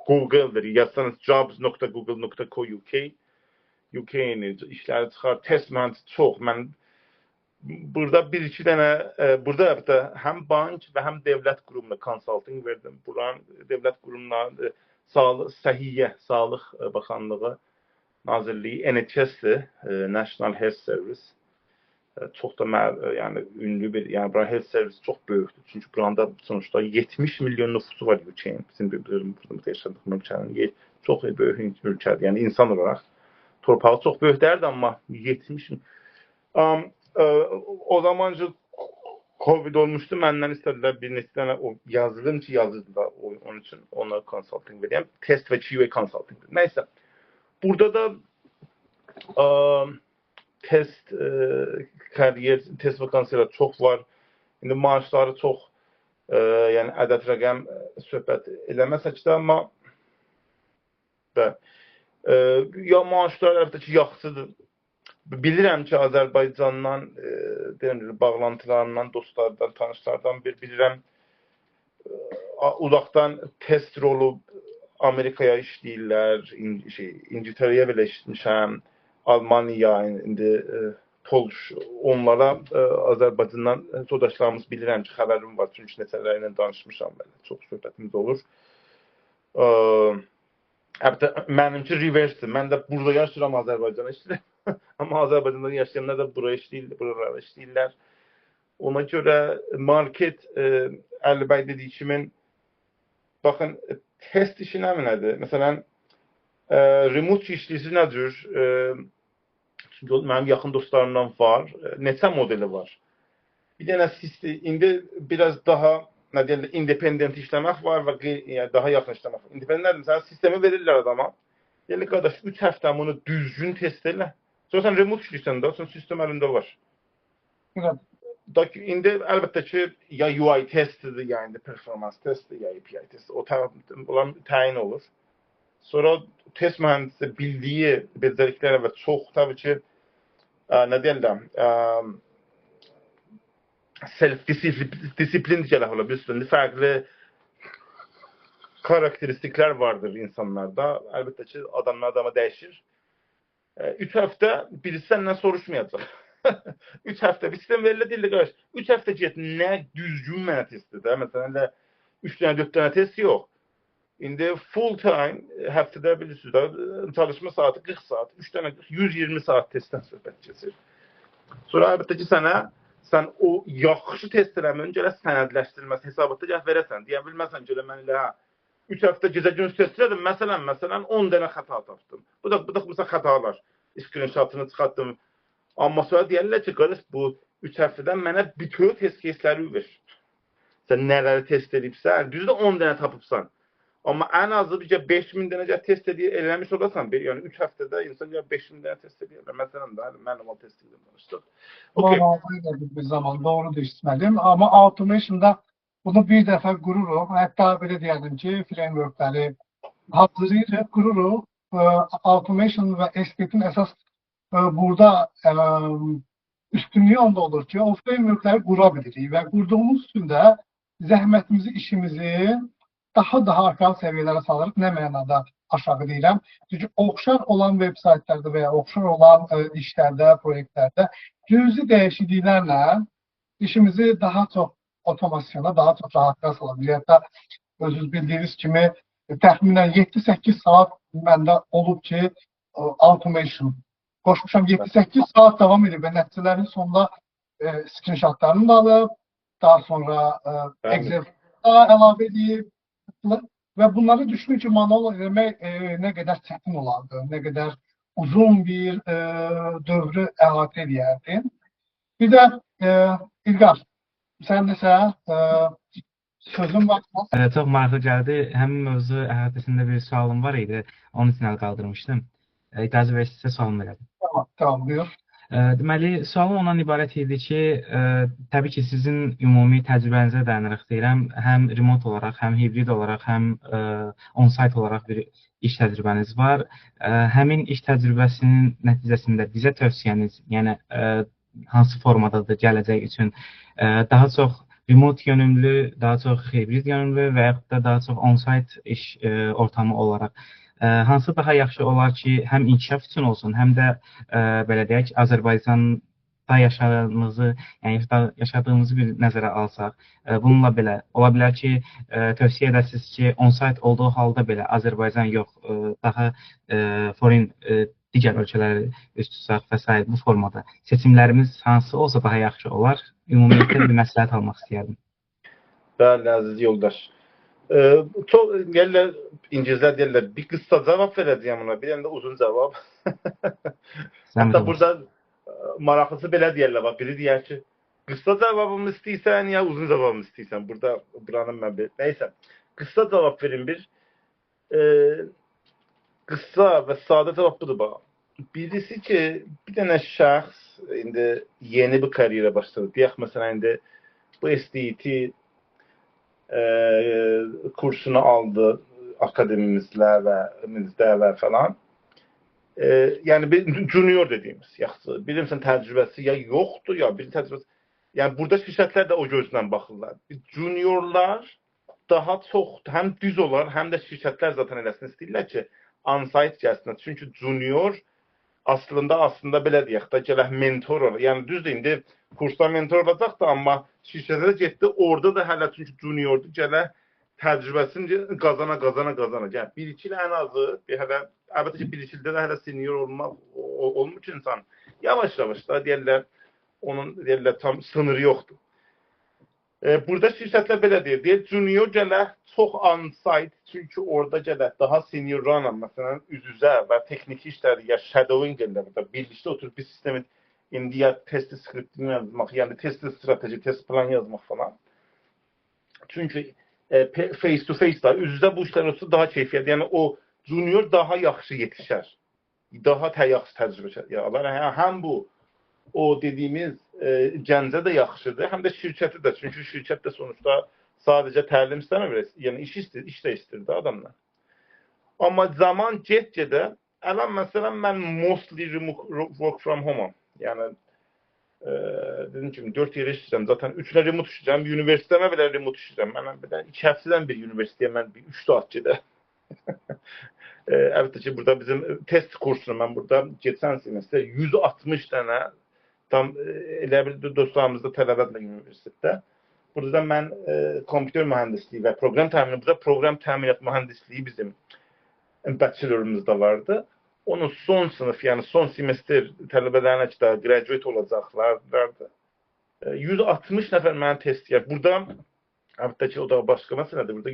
Google-dır. Yazsanız jobs.google.co.uk UK-nin işləri çıxar. Test mühəndisi çox. Mən burada bir-iki dənə, burada hətta həm bank və həm dövlət qurumuna consulting verdim. Buranın dövlət qurumuna Səhiyyə, Sağlıq Bakanlığı Nazirliyi, NHS-dir, National Health Service. Çox da yəni ünlü bir, yəni buranın health servisi çox böyükdür. Çünki buranda sonuçta 70 milyon nüfusu var UK-nin. Bizim burada yaşadığımız ölkənin çox böyük ölkədir. Yəni insan olaraq torpağı çox böyük dərdi, amma 70 milyon. O zaman Covid olmuşdu. Məndən istədilər bir neçə dənə yazılım ki, yazırdılar. Onun üçün onlara consulting verəyəm. Test və QA consulting. Nəysə. Burada da test kariyer, test vakansiyaları çox var. İndi maaşları çox, yəni ədəd rəqəm söhbət eləməsək də, amma ya maaşlar əlbəttə ki, yaxşıdır. Bilirəm ki, Azərbaycandan bağlantılarından, dostlardan, tanışlardan bilirəm, uzaqdan test rolu Amerikaya işləyirlər, İngiltərəyə belə işləmişəm, Almaniya, indi Polş, onlara Azərbaycandan sodaşlarımız bilirəm ki, xəbərim var, çünki nəsələri ilə danışmışam, çox söhbətimiz olur. Hətta mənimki reverse-dir, mən də burada yaşayıram, Azərbaycana işləyirəm. Amma Azərbaycanda yaşayanlar da buralara işləyirlər. Ona görə market, Əli bəy dediyi kimi, baxın, test işi nədir? Məsələn, remote işləyisi nədir? Çünki mənim yaxın dostlarımdan var. Neçə modeli var? Bir dənə indi biraz daha independent işləmək var və daha yaxın işləmək var. Independent nədir? Məsələn, sistemi verirlər adama. Deyirlər, qardaş, 3 həftə bunu düzgün test edirlər. Sonra sən remote işləyirsən də, sonra sistem əlində var. İndi əlbəttə ki, ya UI testidir, ya indi performans testidir, ya API testidir. Onlar təyin olur. Sonra test mühəndisi bildiyi becəriklərə və çox, təbii ki, nə deyirlər, self-disiplin deyirlər ola bilsin. Fərqli karakteristiklər vardır insanlarda. Əlbəttə ki, adamdan adama dəyişir. 3 həftə birisi səndən soruşmayacaq. 3 həftə bir sistem verilə deyirlər, qardaş. 3 həftə get, nə düzgün mənə testdir. Məsələn, 3 dənə, 4 dənə test yox. İndi full time həftədə bilirsiniz, çalışma saatı 40 saat, 3 dənə 120 saat testdən söhbət keçir. Sonra əlbəttə ki, sən o yaxşı test eləmən gələ sənədləşdirilməsi, hesabatda gəl verəsən. Deyə bilməsən ki, mən elə 3 həftə gecə-gündüz test elədim, məsələn 10 dənə xəta tapdım. Bu da məsələn xətalar. Screenshotunu çıxartdım. Amma sonra deyirlər ki, qardaş, bu 3 həftədən mənə bütün test case'ləri ver. Sən nələri test edibsən, düzdür 10 dənə tapıbsan. Amma ən azı 5000 dənə test eləmiş olasan, yəni 3 həftədə insan 5000 dənə test edirlər. Məsələn də manual test edirlər. Manual bir zaman doğrudur istəmədim. Amma automation'da bunu bir dəfə qururuq. Hətta belə deyərdim ki, frameworkləri hazırlayırıq, qururuq. Automation və SP'nin əsas burada üstünlüyü onda olur ki, o frameworkləri qura bilirik və qurduğumuz üstündə zəhmətimizi, işimizi daha aşağı səviyyələrə salırıq. Nə mənada aşağı deyirəm? Çünki oxşar olan web saytlarda və ya oxşar olan işlərdə, proyektlərdə cüzi dəyişikliklərlə işimizi daha çox otomasyona, daha çox rahatlığa sala bilirik. Hətta özünüz bildiyiniz kimi təxminən 7-8 saat məndə olub ki, automation qoşmuşam. 7-8 saat davam edib və nəticələrin sonunda screenshotlarını da alıb, daha sonra Excel əlavə edib və bunları düşünün ki, manual eləmək nə qədər çətin olardı, nə qədər uzun bir dövrü əhatə edərdi. Bir də İlqar, sən desə sözün var mı? Çox maraqlı gəldi. Həmin mövzu əhatəsində bir sualım var idi. Onun üçün əl qaldırmışdım. icazə verirsinizsə sualımı verəcəm. Tamam, buyur. Deməli, sualım ondan ibarət idi ki, təbii ki, sizin ümumi təcrübənizə dayanaraq deyirəm, həm remote olaraq, həm hibrid olaraq, həm on-site olaraq bir iş təcrübəniz var. Həmin iş təcrübəsinin nəticəsində bizə tövsiyəniz, yəni hansı formadadır gələcək üçün? Daha çox remote yönümlü, daha çox hibrid yönümlü və yaxud da daha çox on-site iş ortamı olaraq hansı daha yaxşı olar ki, həm inkişaf üçün olsun, həm də belə deyək, Azərbaycanda yaşadığımızı, yəni yaşadığımızı bir nəzərə alsaq, bununla belə ola bilər ki, tövsiyə edəsiniz ki, on-site olduğu halda belə Azərbaycan yox, daha foreign digər ölkələri üst tutsaq və s. bu formada seçimlərimiz hansı olsa daha yaxşı olar? Ümumiyyətlə bir məsləhət almaq istəyərdim. Bəli, əziz yoldaş. Çok yerler, İngilizler derler, bir kısa cevap vereceğim ona, bir de uzun cevap. Hatta burada maraqlısı belə deyirlər, bak biri deyər ki, kısa cevabımı istəyirsən ya uzun cevabımı istəyirsən. Burada buranın mən bir, neyse. Kısa cevap verin bir. Kısa ve sade cevap budur bak. Birisi ki, bir tane şəxs indi yeni bir kariyere başladı. Deyək mesela indi bu SDT kursunu aldı akademimizle ve falan. Yani bir junior dediğimiz yaxşı. Bilirsən təcrübəsi ya yoxdur ya bir təcrübəsi. Yani burada şirkətlər də o gözlə baxırlar. Juniorlar daha çox həm düz olar, həm də şirkətlər zaten eləsin istəyirlər ki, on-site gəlsin. Çünki junior aslında belə deyək də gələk mentor olur. Yəni düzdür indi kursda mentor olacaq da, amma şirkətə də getdi, orada da hələ çünki juniordur, gələk təcrübəsini qazana. Yəni bir-iki il ən azı, əlbəttə ki, bir-iki ildə də hələ senior olmaq üçün insan yavaş-yavaş da deyirlər tam sınırı yoxdur. Burada şirkətlər belə deyir, junior gələk çox on-site, çünki orada gələk daha seniorlarla, məsələn, üz-üzə və texniki işləri, ya shadowing gələk, birlikdə oturub bir sistemi indi ya test skriptini yazmaq, yəni test strateji, test plan yazmaq falan. Çünki face to face da üz-üzə bu işlər olsa daha keyfiyyətli. Yəni o junior daha yaxşı yetişər. Daha yaxşı təcrübə alar. Həm bu o dediyimiz gəncə də yaxşıdır, həm də şirkəti də. Çünki şirkət də sonuçta sadəcə təlim istəmir, yəni iş də istəyir də adamlar. Amma zaman get-gedə, məsələn mən mostly work from home-am. Yəni dedim ki, 4 yerə işləyirəm, zaten 3-lə remote işləyirəm, universitetəmə belə remote işləyirəm. Mən 2 həftədən bir universitetiyə mən 3 saat gedə. Əlbəttə ki, burada bizim test kursunu mən burada geçən semestr 160 dənə tam elə bir dostlarımızda tələbədirlər universitetdə. Burada mən kompüter mühəndisliyi və proqram təminat mühəndisliyi bizim bachelorumuzda vardı. Onun son sınıf, yəni son semestr tələbələrinə ki, graduate olacaqlardı. 160 nəfər mənə test edir. Burada, əlbəttə ki, o da başqa məsələdir. Burada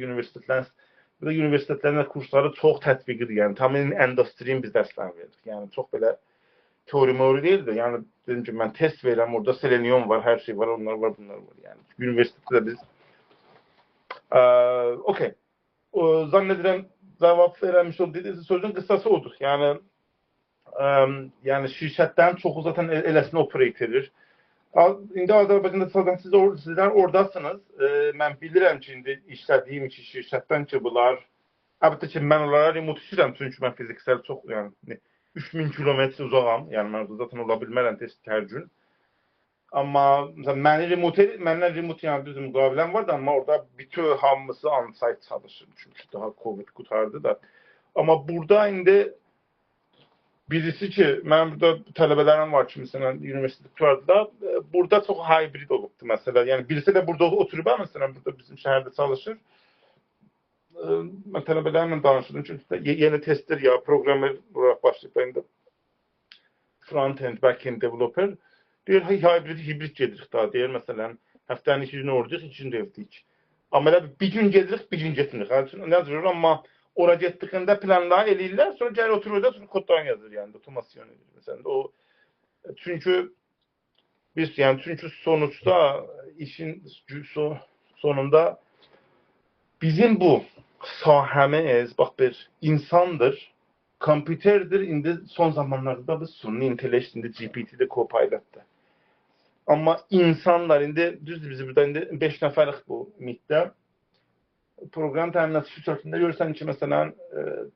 universitetlərin kursları çox tətbiqidir. Yəni, tamamilə endostrin biz dərslər veririk. Yəni, çox belə teori-meori deyildir. Yəni, dedim ki, mən test verirəm, orada selenium var, hər şey var, onlar var, bunlar var. Yəni, universitetdə biz... Okey. Zannedirəm, cavab verəmiş oldu. Dediniz, sözün qısası odur. Yəni şirkətlərin çoxu zaten eləsini operate edir. İndi Azərbaycanda sizlər oradasınız. Mən bilirəm ki, indi işlədiyim iki şirkətdən ki, bunlar, əlbəttə ki, mən onlara remote işləyirəm, çünki mən fiziksel çox, yəni 3000 kilometre uzağam. Yəni mən zaten ola bilmərəm test hər gün. Amma məndən remote yəni düzü müqaviləm var da, amma orada bütün hamısı on-site çalışır. Çünki daha Covid qutardı da. Amma burada indi birisi ki, mənim burada tələbələrim var ki, məsələn, universitet qutardı da, burada çox hybrid olubdur, məsələn. Yəni birisi də burada oturub, məsələn, burada bizim şəhərdə çalışır. Mən tələbələrimlə danışdım, çünki yeni testler ya, programmer olaraq başlayıb, indi front-end, back-end developer. Deyir, hibrid gedirik daha, deyir, məsələn, həftənin 2 günü oradayıq, 2 günü evdəyik. Amma elə bir gün gedirik, bir gün getmirik. Nə cürür, amma ora getdikində planları eləyirlər, sonra gəlir oturur orada, sonra kodlarını yazır, yəni, otomasyon edir. Məsələn, o, çünki sonuçta, işin sonunda bizim bu sahəmiz, bax, bir insandır. kompüterdir. İndi son zamanlarda da sunni intellect, indi GPT-də Copilot'da. Amma insanlar indi düzdür bizi burada indi 5 nəfərlik bu MIT-də proqram təminatı şirkətində görürsən ki, məsələn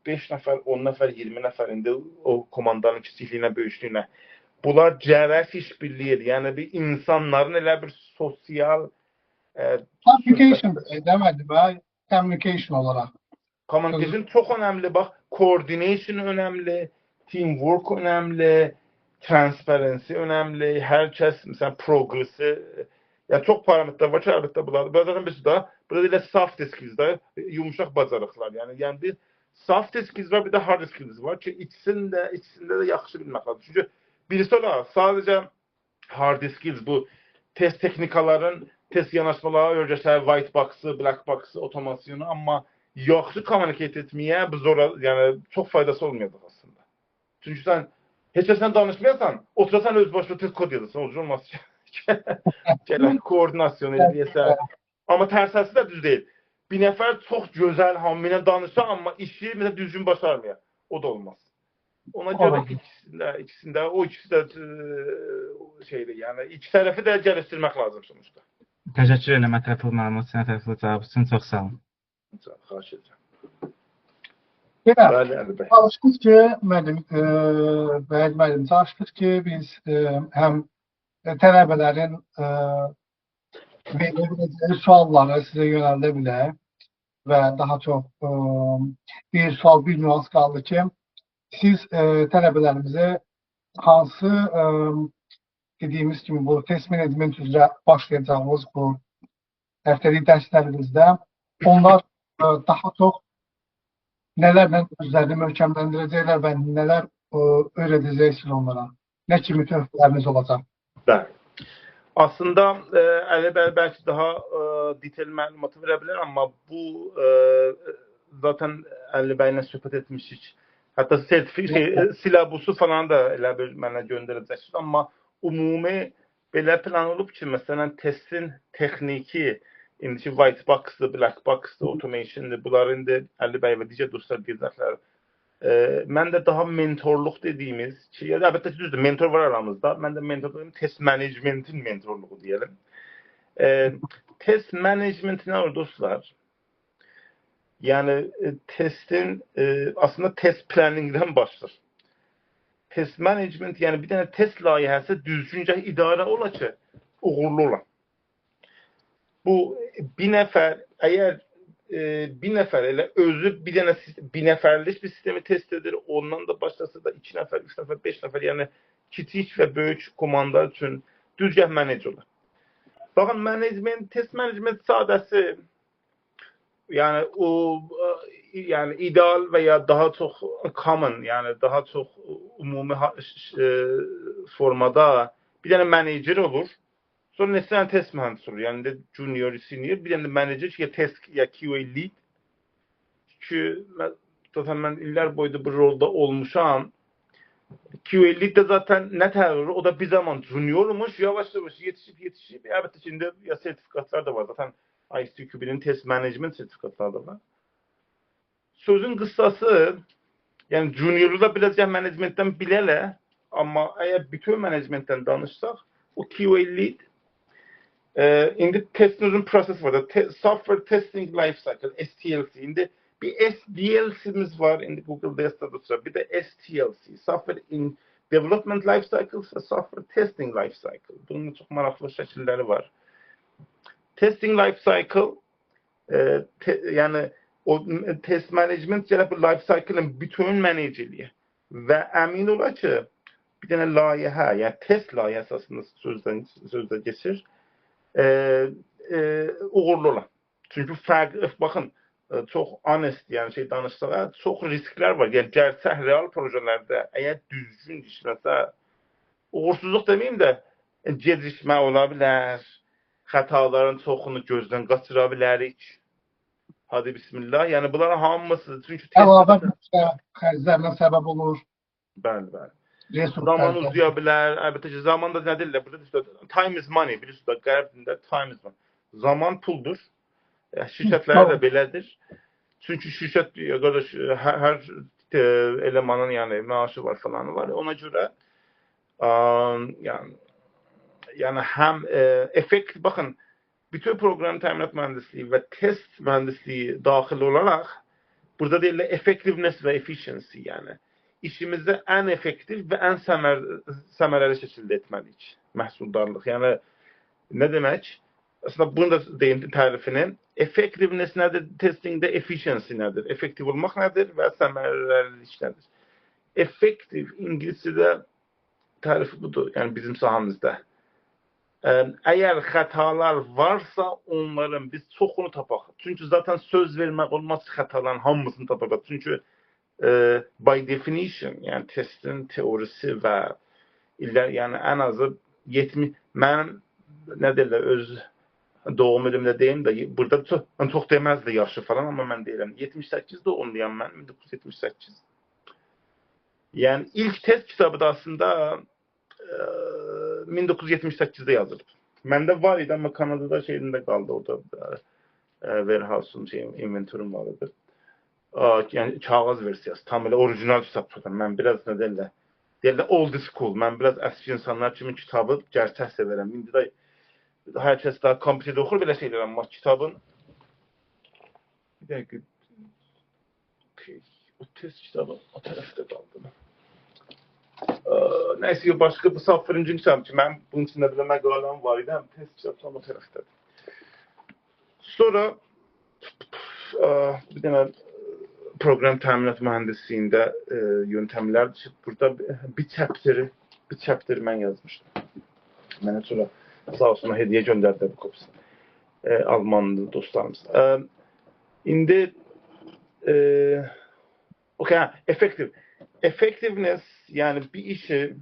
5 nəfər, 10 nəfər, 20 nəfər indi o komandanın kiçikliyinə, böyüklüyünə. Bunlar cəvəz iş birliyi, yəni bir insanların elə bir sosial Communication demedim ben. Communication olarak. communication çox önəmli. Bax, coordination önəmli, teamwork önəmli, transparency önəmli. Hər kəs məsələn progressi, yəni çox parametrlər var ki, əlbəttə bunlar. Bəzən biz də burada elə soft skills-də yumşaq bacarıqlar. Yəni bir soft skills var, bir də hard skills var ki, ikisində də yaxşı bilmək lazım. Çünki birisi olaraq sadəcə hard skills bu test texnikaların, test yanaşmalara öyrəşər, white box-ı, black box-ı, otomasyonu, amma yaxşı kommunikasiya etməyə bu zor, yəni çox faydası olmayacaq aslında. Çünki sən heç kəslə danışmayasan, oturasan öz başına test kod yazırsan, olacaq olmaz ki. Gələn koordinasyon eləyəsən. Amma tərsəsi də düz deyil. Bir nəfər çox gözəl hamıyla danışsa, amma işi məsələn düzgün başarmaya. O da olmaz. Ona görə ikisi də şeydir, yəni iki tərəfi də gəlişdirmək lazım sonuçta. Təşəkkür edirəm ətraflı məlumat üçün, ətraflı cavab üçün. Çox sağ olun. Xahiş edirəm. Yine Bəli, Əli bəy. çalıştık ki, müəllim çalıştık ki, biz hem tələbələrin verebileceği sualları size yöneldə bilək və daha çok bir sual, bir nüans kaldı ki, siz tələbələrimize hansı dediğimiz gibi bu test management üzrə başlayacağımız bu həftəlik dərslərimizdə onlar daha çok nelerle özlerini möhkəmləndirəcəklər və neler öyrədəcəksiniz onlara? Ne kimi töhfələriniz olacaq? Bəli. Aslında Əli bəy bəlkə daha detail məlumatı verə bilər, amma bu zaten Əli bəylə söhbət etmişik. Hətta silabusu falan da elə bir mənə göndərəcəksiniz, amma ümumi belə plan olub ki, məsələn testin texniki, indiki white box-dır, black box-dır, automation-dır, bunlar indi Əli bəy və digər dostlar deyəcəklər. Mən də daha mentorluq dediyimiz ki, əlbəttə ki, düzdür, mentor var aramızda. Mən də mentorluğum test managementin mentorluğu deyəlim. Test management nə olur dostlar? Yəni testin aslında test planningdən başlar. Test management, yəni bir dənə test layihəsi düzgüncə idarə ola ki, uğurlu ola. Bu bir nəfər, əgər bir nəfər elə özü bir nəfərlik bir sistemi test edir, ondan da başlasa da 2 nəfər, 3 nəfər, 5 nəfər, yəni kiçik və böyük komandalar üçün düzgah manage olar. Baxın, test management sadəsi yəni o yəni ideal və ya daha çox common, yəni daha çox ümumi formada bir dənə manager olur. Sonra neçə dənə test mühəndisi olur. Yəni də junior, senior, bir dənə manager ya test ya QA lead. Ki zaten mən illər boyda bu rolda olmuşam. QA lead də zaten nə təhər olur? O da bir zaman juniormuş, yavaş-yavaş yetişib. Əlbəttə ki, indi ya sertifikatlar da var. Zaten ISTQB-nin test management sertifikatları da var. Sözün qıssası, yəni juniorlu da biləcək managementdən bilələ, amma əgər bütün managementdən danışsaq, o QA lead indi testin uzun proses var da, Software Testing Lifecycle, STLC. İndi bir SDLC'miz var, indi Google'da yazdıqca, bir de STLC, Software in Development Lifecycle və Software Testing Lifecycle. Bunun çox maraqlı şəkilləri var. Testing Lifecycle, yəni o test management gəlib bu lifecycle-ın bütün meneciliyi və əmin ola ki, bir dənə layihə, yəni test layihəsi aslında sözdə geçir, uğurlu olan. Çünki baxın, çox honest, yəni danışsağa, çox risklər var. Yəni gerçək real projelərdə əgər düzgün işləsə, uğursuzluq deməyim də, gecikmə ola bilər, xətaların çoxunu gözdən qaçıra bilərik. Hadi bismillah. Yəni bunların hamısı çünki əlavə xərclərlə səbəb olur. Bəli, bəli. Zaman uzaya bilər. Əlbəttə ki, zaman da nə deyirlər? Burada time is money. Bilirsiniz, qərb dilində time is money. Zaman puldur. Şirkətlərə də belədir. Çünki şirkət qardaş hər elemanın yani maaşı var falan var. Ona göre yani hem efekt bakın bütün program teminat mühendisliği ve test mühendisliği dahil olarak burada değil de effectiveness ve efficiency yani işimizi en efektif ve en səmərəli şekilde etmeliyiz. Məhsuldarlıq. Yani ne demek? Aslında bunu da deyim tarifini. Effectiveness nedir? Testingde efficiency nedir? Efektif olmak nedir? Ve səmərəlilik nedir? Effective İngilizce'de tarifi budur. Yani bizim sahamızda. Eğer hatalar varsa onların biz çoxunu tapaq. Çünkü zaten söz vermek olmaz hataların hamısını tapaq. Çünkü by definition yani testin teorisi ve yani en azı 70 ben ne derler öz doğum elimde deyim de burada çok demezdi yaşı falan ama ben değilim. 78 doğumluyum ben 1978. Yani ilk test kitabı da aslında 1978'de yazılıb. Məndə var idi ama Kanada'da şeyinde kaldı orada warehouse'un inventory'um vardı. Yani kağıt versiyası tam elə orijinal kitabdır. Mən biraz ne derler old school. Mən biraz eski insanlar kimi kitabı gerçək severəm. İndi də hər kəs daha kompüterdə oxur belə şeylər amma kitabın bir dəqiqə o test kitabı o tərəfdə qaldı. Neyse başka bu safırıncı kitabım ki ben bunun içinde bir məqaləm var idi. Hem test kitabı o tərəfdədir. Sonra bir dənə program təminat mühendisliğinde yöntemler burada bir chapter mən yazmışdım. Mənə sonra sağ olsun hediye gönderdi bu kopyasını. Almanlı dostlarımız. İndi okay, effectiveness yani bir işi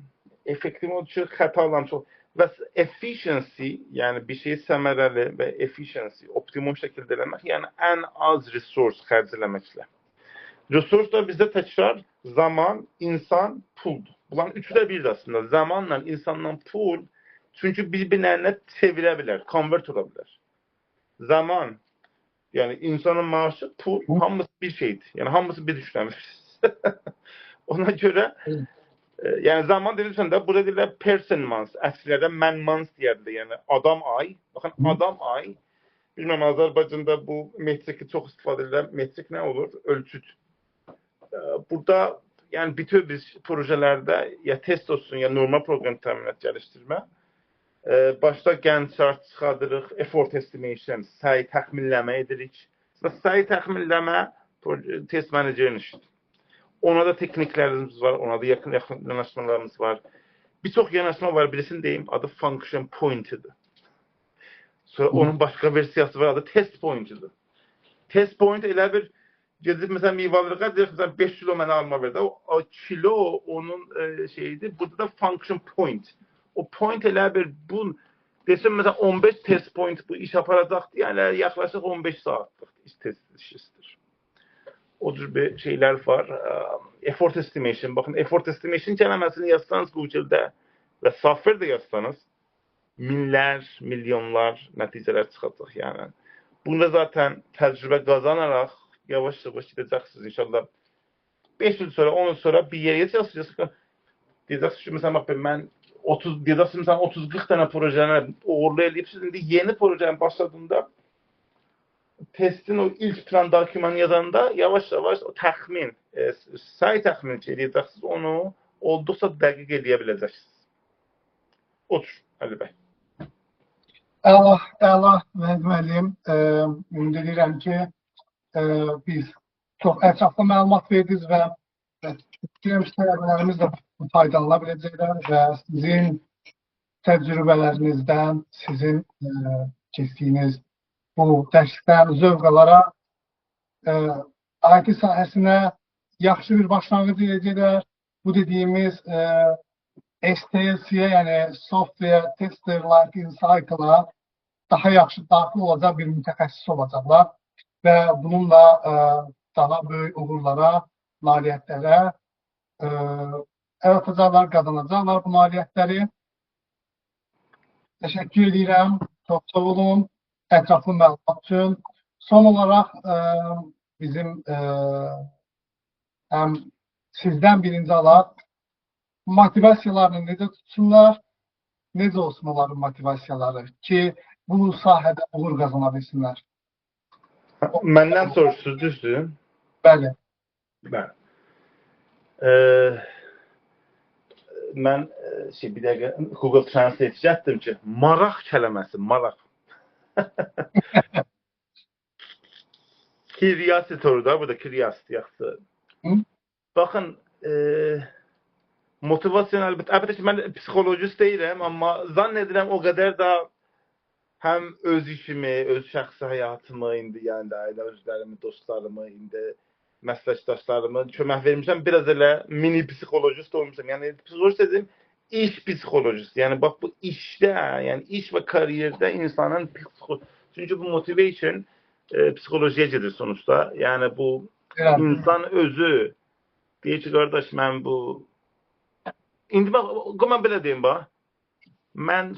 efektif olacak hatalan çok ve efficiency yani bir şeyi səmərəli ve efficiency optimum şekilde eləmək yani en az resource xərcləməklə. Resource da bizde tekrar zaman, insan, puldur. Bunların üçü de bir aslında. Zamanla, insanla pul çünkü birbirlerine çevirebilir, convert olabilir. Zaman yani insanın maaşı, pul hamısı bir şeydir. Yani hamısı bir düşünəmir. Ona göre yani zaman dedikten de burada deyirlər person months. Əslində man months deyirlər. Yani adam ay. Bakın adam ay. Bilmem Azerbaycan'da bu metriki çok istifadə edirlər. Metrik ne olur? Ölçüt. Burada yani bütün biz projelerde ya test olsun ya normal program təminat geliştirme başta Gantt chart çıxardırıq, effort estimation, səy təxminləmə edirik. Səy təxminləmə test managerin işidir. Ona da tekniklerimiz var, ona da yakın yanaşmalarımız var. Birçok yanaşma var, birisini deyim, adı function point'idir. Sonra onun başka versiyası var, adı test point'idir. Test point elə bir gedib məsələn meyvələrə deyir, məsələn 5 kilo mənə alma verdi. O kilo onun şeyidir. Burada da function point. O point elə bir bu desem mesela 15 test point bu iş yaparacaktı. Yani yaklaşık 15 saatlik test işidir. O tür bir şeyler var. Effort estimation. Bakın effort estimation kelimesini yazsanız Google'da ve software'da yazsanız minler, milyonlar neticeler çıkacak yani. Bunda zaten tecrübe kazanarak yavaş yavaş gideceksiniz inşallah. 5 yıl sonra, 10 yıl sonra bir yere çalışacaksınız. Diyeceksiniz mesela bak ben 30-40 tane projeler uğurlayıp şimdi yeni projenin başladığında testin o ilk plan dokümanı yazanda yavaş yavaş o təxmin, say təxmin edəcəksiniz, onu olduqca dəqiq edə biləcəksiniz. Odur, Ali bəy. Əla müəllim, ümid edirəm ki, biz çox ətraflı məlumat verdiniz və tələbələrimiz də faydalana biləcəklər və sizin təcrübələrinizdən, sizin keçdiyiniz bu dərslikdən zövq alaraq IT sahəsinə yaxşı bir başlanğıc edəcəklər. Bu dediyimiz STLC-yə, yəni Software Tester Like in Cycle-a daha yaxşı daxil olacaq bir mütəxəssis olacaqlar və bununla daha böyük uğurlara, nailiyyətlərə əl atacaqlar, qazanacaqlar bu nailiyyətləri. Təşəkkür edirəm, çox sağ olun, ətraflı məlumat üçün. Son olaraq bizim həm sizdən birinci alaq. Motivasiyalarını necə tutsunlar, necə olsun onların motivasiyaları ki, bu sahədə uğur qazana bilsinlər. Məndən soruşsunuz, düzdür? Bəli. Bəli. Mən bir dəqiqə Google Translate etdim ki, maraq kələməsi, maraq. Curiosity orada, burada curiosity yaxşı. Baxın, motivasyon əlbəttə ki, mən psixologist deyiləm, amma zann edirəm o qədər də həm öz işimi, öz şəxsi həyatımı, indi yəni ailə özlərimi, dostlarımı, indi məsləkdaşlarımı kömək vermişəm. Biraz elə mini psixologist olmuşam. Yəni psixologist dedim, iş psixologist. Yəni bax bu işdə, yəni iş və kariyerdə insanın çünki bu motivation psixolojiyə gedir sonuçta. Yəni bu insan özü deyir ki, qardaş mən bu indi bax, mən belə deyim bax. Mən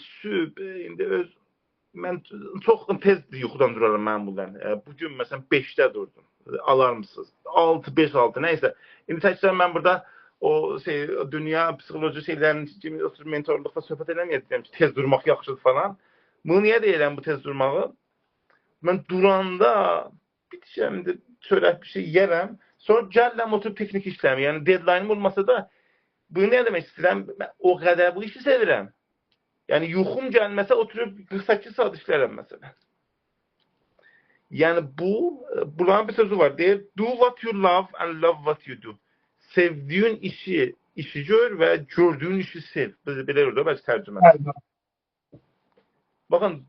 mən çox tez yuxudan duraram mən bundan. Bugün məsələn 5-də durdum. Alarmsız. 6-5-6 nəysə. İndi təkrar mən burada o dünya psixoloji şeylərin kimi oturub mentorluqda söhbət eləməyəcəm ki, tez durmaq yaxşıdır falan. Bunu niyə deyirəm bu tez durmağı? Mən duranda bitişəm, çörək bir şey yərəm. Sonra gəlirəm oturub teknik işləm. Yəni deadline'ım olmasa da bunu nə demək istəyirəm? Mən o qədər bu işi sevirəm. Yəni yuxum gəlməsə oturub 48 saat işlərəm məsələn. Yəni buranın bir sözü var. Deyir, do what you love and love what you do. Sevdiyin işi gör və gördüyün işi sev. Belə orada bəlkə tərcüməsi. Baxın,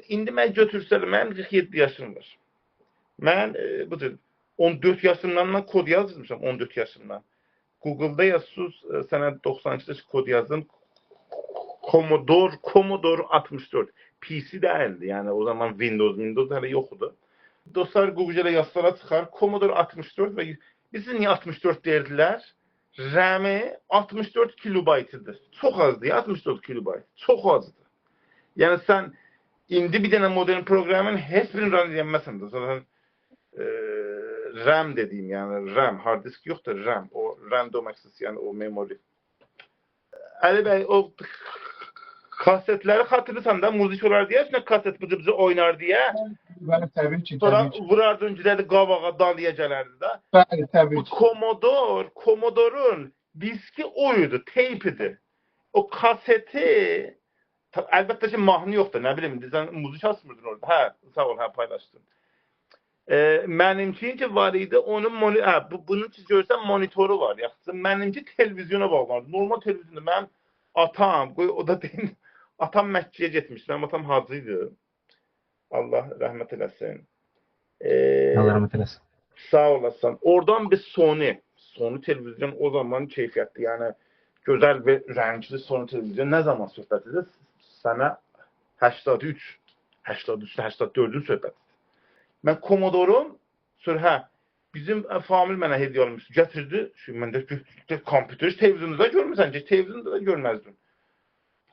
indi mən götürsələr, mənim 47 yaşım var. Mən 14 yaşımdan kod yazmışam, 14 yaşımdan. Google'da yazsız, sənə 92'də kod yazdım. Commodore 64. PC değildi. Yani o zaman Windows hele yoktu. Dostlar Google'da yazsalar çıxar. Commodore 64 ve biz niye 64 derdiler? RAM'i 64 kilobaytıdır. Çok azdı ya 64 kilobayt. Çok azdı. Yani sen indi bir tane modern programın heç birini run edemezsin de. Zaten RAM dediğim yani RAM, hard disk yoktur RAM. O random access yani o memory. Ali Bey o kasetləri xatırlırsan da muzik olar deyə, üstünə kaset bıcı oynar deyə. Bəli, təbii ki. Sonra vurardın giderdi qabağa dalıya gələrdi da. Bəli, təbii ki. Commodore'un diski oydu, teypidir. O kaseti əlbəttə ki mahnı yoxdur, nə bilim, sən muzik asmırdın orada. Hə, sağ ol, hə paylaşdın. Mənimki var idi, bunun siz görsən monitoru var. Yaxşı, mənimki televizyona bağlandı. Normal televizyonda mənim atam, o da deyim, atam Məkkəyə getmiş. Mənim atam hacıydı. Allah rəhmət eləsin. Allah rəhmət eləsin. Sağ olasın. Oradan bir Sony televizyon o zaman keyfiyyətli. Yəni gözəl və rəngli Sony televizyon nə zaman söhbət edir? Sənə 83, 84-ün söhbətidir. Mən Commodore'um, sonra bizim famil mənə hediyə almışdı, gətirdi. Şimdi mən də kompüter, televizyonda görmürsən ki, televizyonda da görməzdin.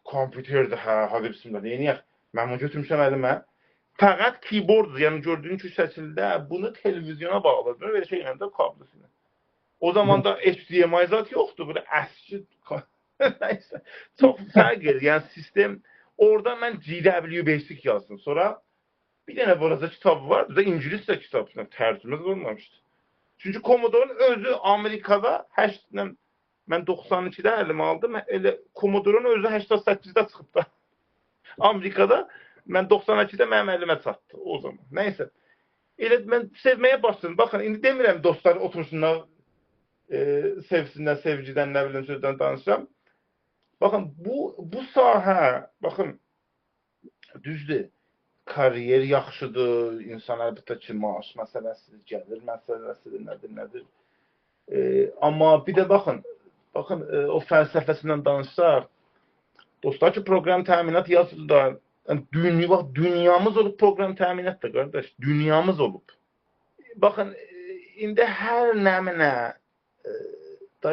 Kompüterdir, hadi bismillah, neyini mən bunu götürmüşəm əlimə. Fəqət keyboarddur, yəni gördüyün ki, şəkildə bunu televizyona bağladım, belə şey ilə də kablosu. O zaman da HDMI zat yoxdur, belə əski, nəysə, çox fərq edir, yəni sistem, orada mən GW5'lik yazdım, sonra bir dənə burada kitabı vardı da İngiliscə kitab, tərcümə olmamışdı. Çünki Commodore'un özü Amerikada mən 92'də əlimə aldım, elə Commodore'un özü 88'də çıxıb da. Amerikada mən 92'də mənim əlimə çatdı o zaman. Nəysə. Elə mən sevməyə başladım. Baxın, indi demirəm dostlar otursunlar, sevsinlər, sevgidən, nə bilim sözdən danışacağım. Baxın, bu sahə, baxın, düzdür. Kariyer yaxşıdır, insan əlbəttə ki, maaş məsələsidir, gəlir məsələsidir, nədir. Amma bir də baxın, o fəlsəfəsindən danışsaq, dostlar ki, proqram təminat yazırlar. Dünyamız olub proqram təminat da, qardaş, dünyamız olub. Baxın, indi hər nəminə,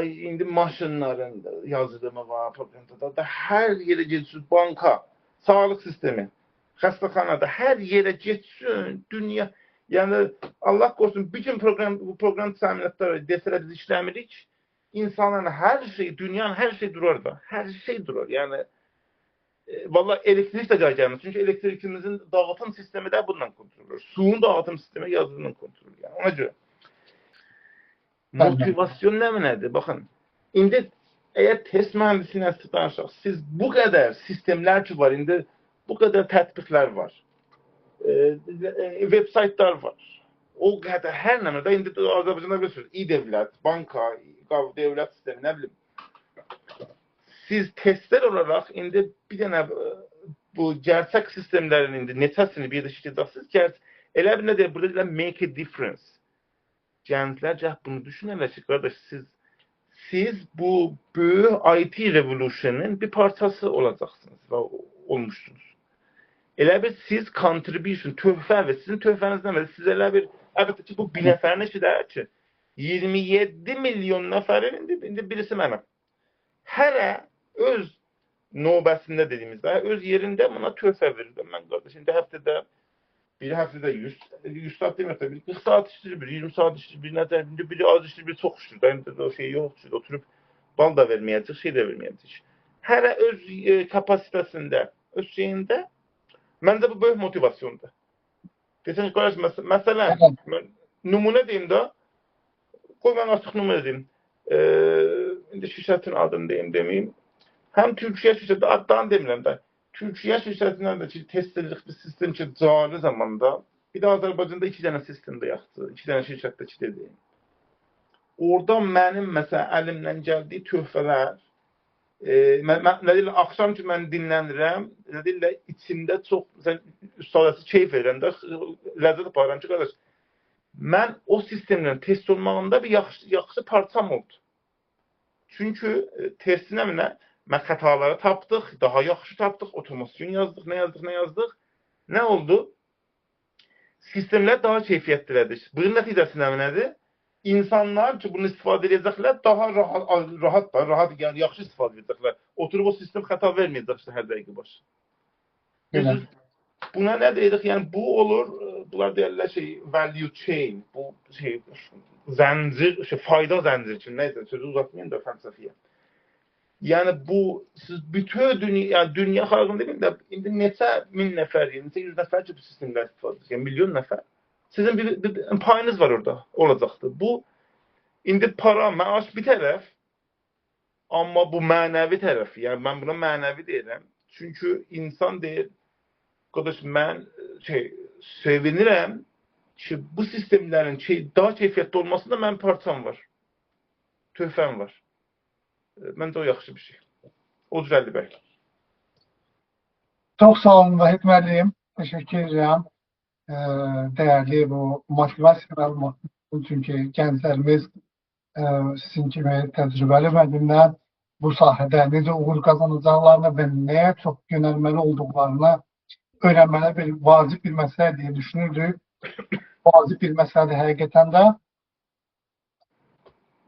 indi maşınların yazılımı var, proqramda da hər yerə geçsin, banka, sağlıq sistemi, xəstəxanada hər yerə geçsin, dünya, Yani Allah korusun bütün bu program təminatları desələr biz işləmirik. İnsanların her şey, dünyanın her şey durar da. Her şey durar. Yani vallahi elektrik de gəlmez. Çünkü elektrikimizin dağıtım sistemi de bundan kontrol edilir. Suyun dağıtım sistemi yazılımdan kontrol edilir. Yani ona göre. Motivasyon nədir? Baxın, indi eğer test mühendisliğine danışaq, siz bu kadar sistemler ki var, indi bu kadar tətbiqlər var. Websaytlar var. O qədər hər nəmərdə indi Azərbaycanda bilirsiniz, e-devlət, banka, devlət sistemi, nə bilim. Siz testlər olaraq indi bir dənə bu gerçək sistemlərin indi neçəsini birləşdirəcəksiniz. Elə bir nə deyir, burada deyirlər make a difference. Gənclər bunu düşünürlər ki, qardaş, siz bu böyük IT revolution'ın bir parçası olacaqsınız və olmuşsunuz. Elə bir siz contribution, töhfə və sizin töhfənizdən və siz elə bir, əlbəttə ki, bu bir nəfərin işi deyir ki, 27 milyon nəfərin indi birisi mənəm. Hərə öz növbəsində dediyimizdə, öz yerində buna töhfə verir. Mən qardaş, indi həftədə 100 saat deməkdə, 40 saat işləyir, 20 saat işləyir, biri az işləyir, biri çox işləyir. İndi o şey yox, oturub bal da verməyəcək, şey də verməyəcək. Hərə öz kapasitəsində, öz şeyində, məncə bu böyük motivasyondur. Desən ki, qardaş, məsələn, nümunə deyim də, qoy mən açıq nümunə deyim. İndi şirkətin adını deməyim. Həm Türkiyə şirkəti, addan demirəm də. Türkiyə şirkətindən də ki, test edirik bir sistem ki, cari zamanda, bir də Azərbaycanda 2 dənə sistemdə yaxşı, 2 dənə şirkətdə ki, dediyim. Orada mənim, məsələn, əlimdən gəldiyi töhfələr, nə deyirlər, axşam ki, mən dinlənirəm, nə deyirlər, içində çox, üstadəsi keyf verirəm də, ləzzət aparıram ki, qardaş, mən o sistemlə test olmağında bir yaxşı parçam oldu. Çünki testinə minə, mən xətaları tapdıq, daha yaxşı tapdıq, otomasyon yazdıq, nə yazdıq. Nə oldu? Sistemlər daha keyfiyyətlidir. Bunun nəticəsində nədir? İnsanlar ki, bunu istifadə edəcəklər, daha rahat, yəni yaxşı istifadə edəcəklər. Oturub o sistem xəta verməyəcək hər dəqiqə başı. Buna nə deyirik? Yəni, bu olur, bunlar deyirlər value chain, bu zəncir, fayda zəncir kimi, neysə, sözü uzatmayın da fəlsəfiyə. Yəni bu, siz bütün dünya xalqını deməyin də, indi neçə min nəfər, neçə 100 nəfər ki, bu sistemlər istifadə edir, yəni milyon nəfər. Sizin bir payınız var orada, olacaqdır. Bu, indi para, maaş bir tərəf, amma bu mənəvi tərəf, yəni mən buna mənəvi deyirəm. Çünki insan deyir, qardaş, mən sevinirəm ki, bu sistemlərin daha keyfiyyətli olmasında mənim parçam var, töhfəm var. Məncə o yaxşı bir şey. O cür Əli bəy. Çox sağ olun Vahid müəllim. Təşəkkür edirəm. Dəyərli bu motivasiya məlumatı çünki gənclərimiz sizin kimi təcrübəli müəllimlər bu sahədə necə uğur qazanacaqlarını və nəyə çox yönəlməli olduqlarını öyrənməli bir vacib bir məsələ deyə düşünürdük. Vacib bir məsələdir həqiqətən də.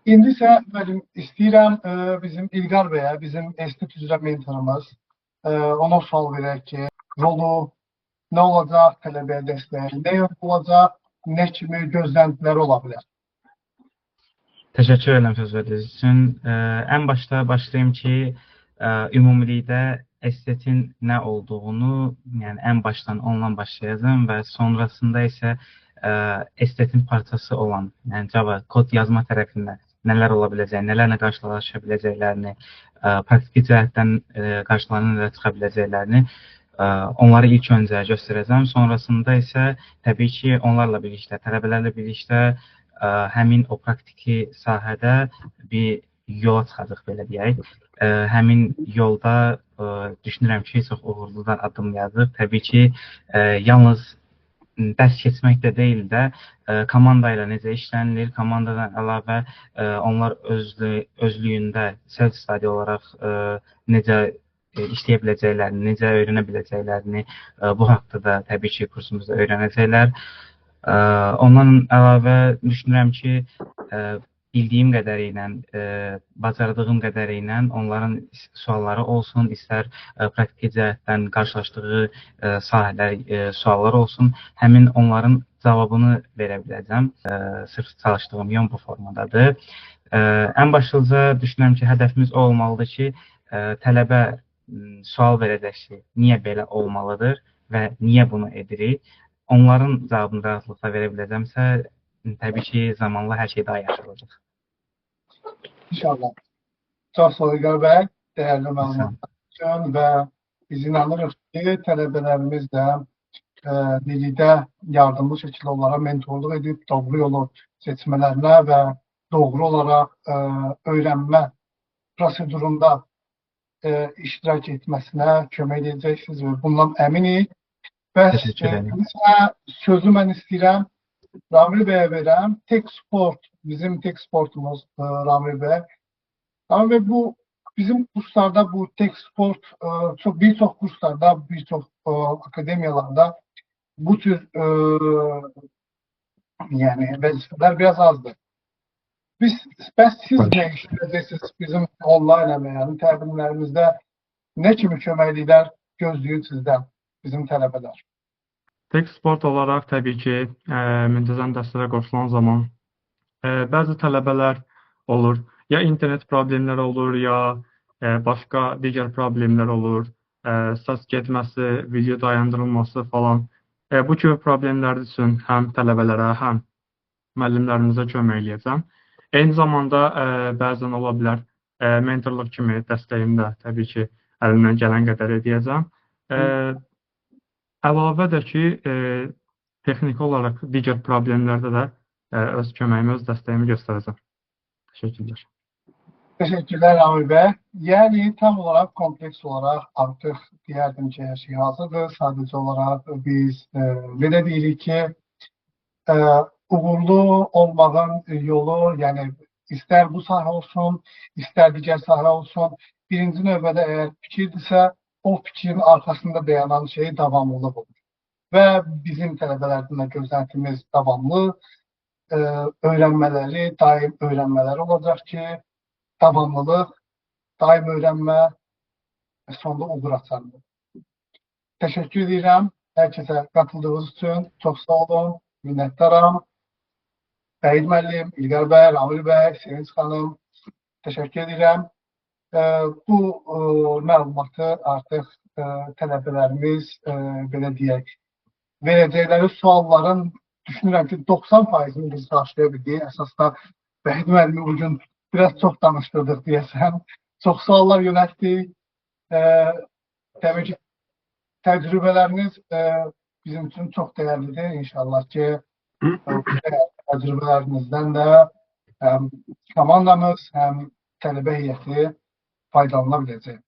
İndi isə müəllim istəyirəm bizim İlqar bəyə, bizim institut üzrə mentorumuz, ona sual verək ki, rolu nə olacaq, tələbəyə dəstəyi, nə olacaq, nə kimi gözləntiləri ola bilər? Təşəkkür edirəm söz verdiyiniz üçün. Ən başda başlayayım ki, ümumilikdə estetin nə olduğunu, yəni ən başdan ondan başlayacağım və sonrasında isə estetin parçası olan, yəni Java kod yazma tərəfindən nələr ola biləcəyini, nələrlə qarşılaşa biləcəklərini, praktiki cəhətdən qarşılarına nələr çıxa biləcəklərini onları ilk öncə göstərəcəm. Sonrasında isə təbii ki, onlarla birlikdə, tələbələrlə birlikdə həmin o praktiki sahədə bir yola çıxacaq, belə deyək. Həmin yolda düşünürəm ki, çox uğurlu da addımlayacaq. Təbii ki, yalnız dərs keçmək də deyil də, komanda ilə necə işlənilir, komandadan əlavə onlar özlüyündə self-study olaraq necə işləyə biləcəklərini, necə öyrənə biləcəklərini bu haqda da təbii ki, kursumuzda öyrənəcəklər. Ondan əlavə düşünürəm ki, bildiyim qədəri ilə, bacardığım qədəri ilə onların sualları olsun, istər praktiki cəhətdən qarşılaşdığı sahələr, suallar olsun, həmin onların cavabını verə biləcəm. Sırf çalışdığım yön bu formadadır. Ən başlıca düşünürəm ki, hədəfimiz o olmalıdır ki, tələbə sual verəcək ki, niyə belə olmalıdır və niyə bunu edirik? Onların cavabını rahatlıqla verə biləcəmsə, təbii ki, zamanla hər şey daha yaxşı olacaq. İnşallah. Çox sağ olun İlqar bəy, dəyərli məlumatlar üçün və biz inanırıq ki, tələbələrimiz də birlikdə yardımlı şəkildə onlara mentorluq edib, doğru yolu seçmələrinə və doğru olaraq öyrənmə prosedurunda iştirak etməsinə kömək edəcəksiniz və bundan əminik. Bəs Təşəkkür ederim. sözü mən istəyirəm Ramil bəyə verəm. Tek Sport, bizim Tek Sportumuz Ramil bəy. Ramil bəy, bu bizim kurslarda bu Tek Sport birçok kurslarda, birçok akademiyalarda bu tür yani vəzifələr biraz azdır. Bəs siz nə iş görəcəksiniz bizim online əməyyanın təlimlərimizdə nə kimi köməkliklər gözləyir sizdən bizim tələbələr? Tek Sport olaraq təbii ki, müntəzəm dərslərə qoşulan zaman bəzi tələbələr olur, ya internet problemləri olur, ya başqa digər problemlər olur, səs getməsi, video dayandırılması falan. Bu kimi problemlər üçün həm tələbələrə, həm müəllimlərimizə kömək eləyəcəm. Eyni zamanda bəzən ola bilər mentorluq kimi dəstəyimi də təbii ki, əlimdən gələn qədər edəcəm. Əlavə də ki, texniki olaraq digər problemlərdə də öz köməyimi, öz dəstəyimi göstərəcəm. Təşəkkürlər. Teşekkürler Ramil bəy. Yəni tam olaraq kompleks olaraq artıq deyərdim ki, hər şey hazırdır. Sadəcə olaraq biz belə deyirik ki, uğurlu olmağın yolu, yəni istər bu sahə olsun, istər digər sahə olsun, birinci növbədə əgər fikirdirsə, o fikrin arkasında dayanan şey davamlılıq olur. Və bizim tələbələrdən də gözləntimiz davamlı öyrənmələri, daim öyrənmələri olacaq ki, davamlılıq, daim öyrənmə və sonda uğur açardır. Təşəkkür edirəm hər kəsə qatıldığınız üçün. Çox sağ olun, minnətdaram. Səyid müəllim, İlqar bəy, Ramil bəy, Sevinç xanım, təşəkkür edirəm. Bu məlumatı artıq tələbələrimiz belə deyək, verəcəkləri sualların düşünürəm ki, 90%-ni biz qarşılaya bildik. Əsasda Səyid müəllimi bugün biraz çox danışdırdıq deyəsən. Çox suallar yönəltdik. Təbii ki, təcrübələriniz bizim üçün çox dəyərlidir. İnşallah ki, təcrübələrinizdən də həm komandamız, həm tələbə heyəti faydalana biləcək.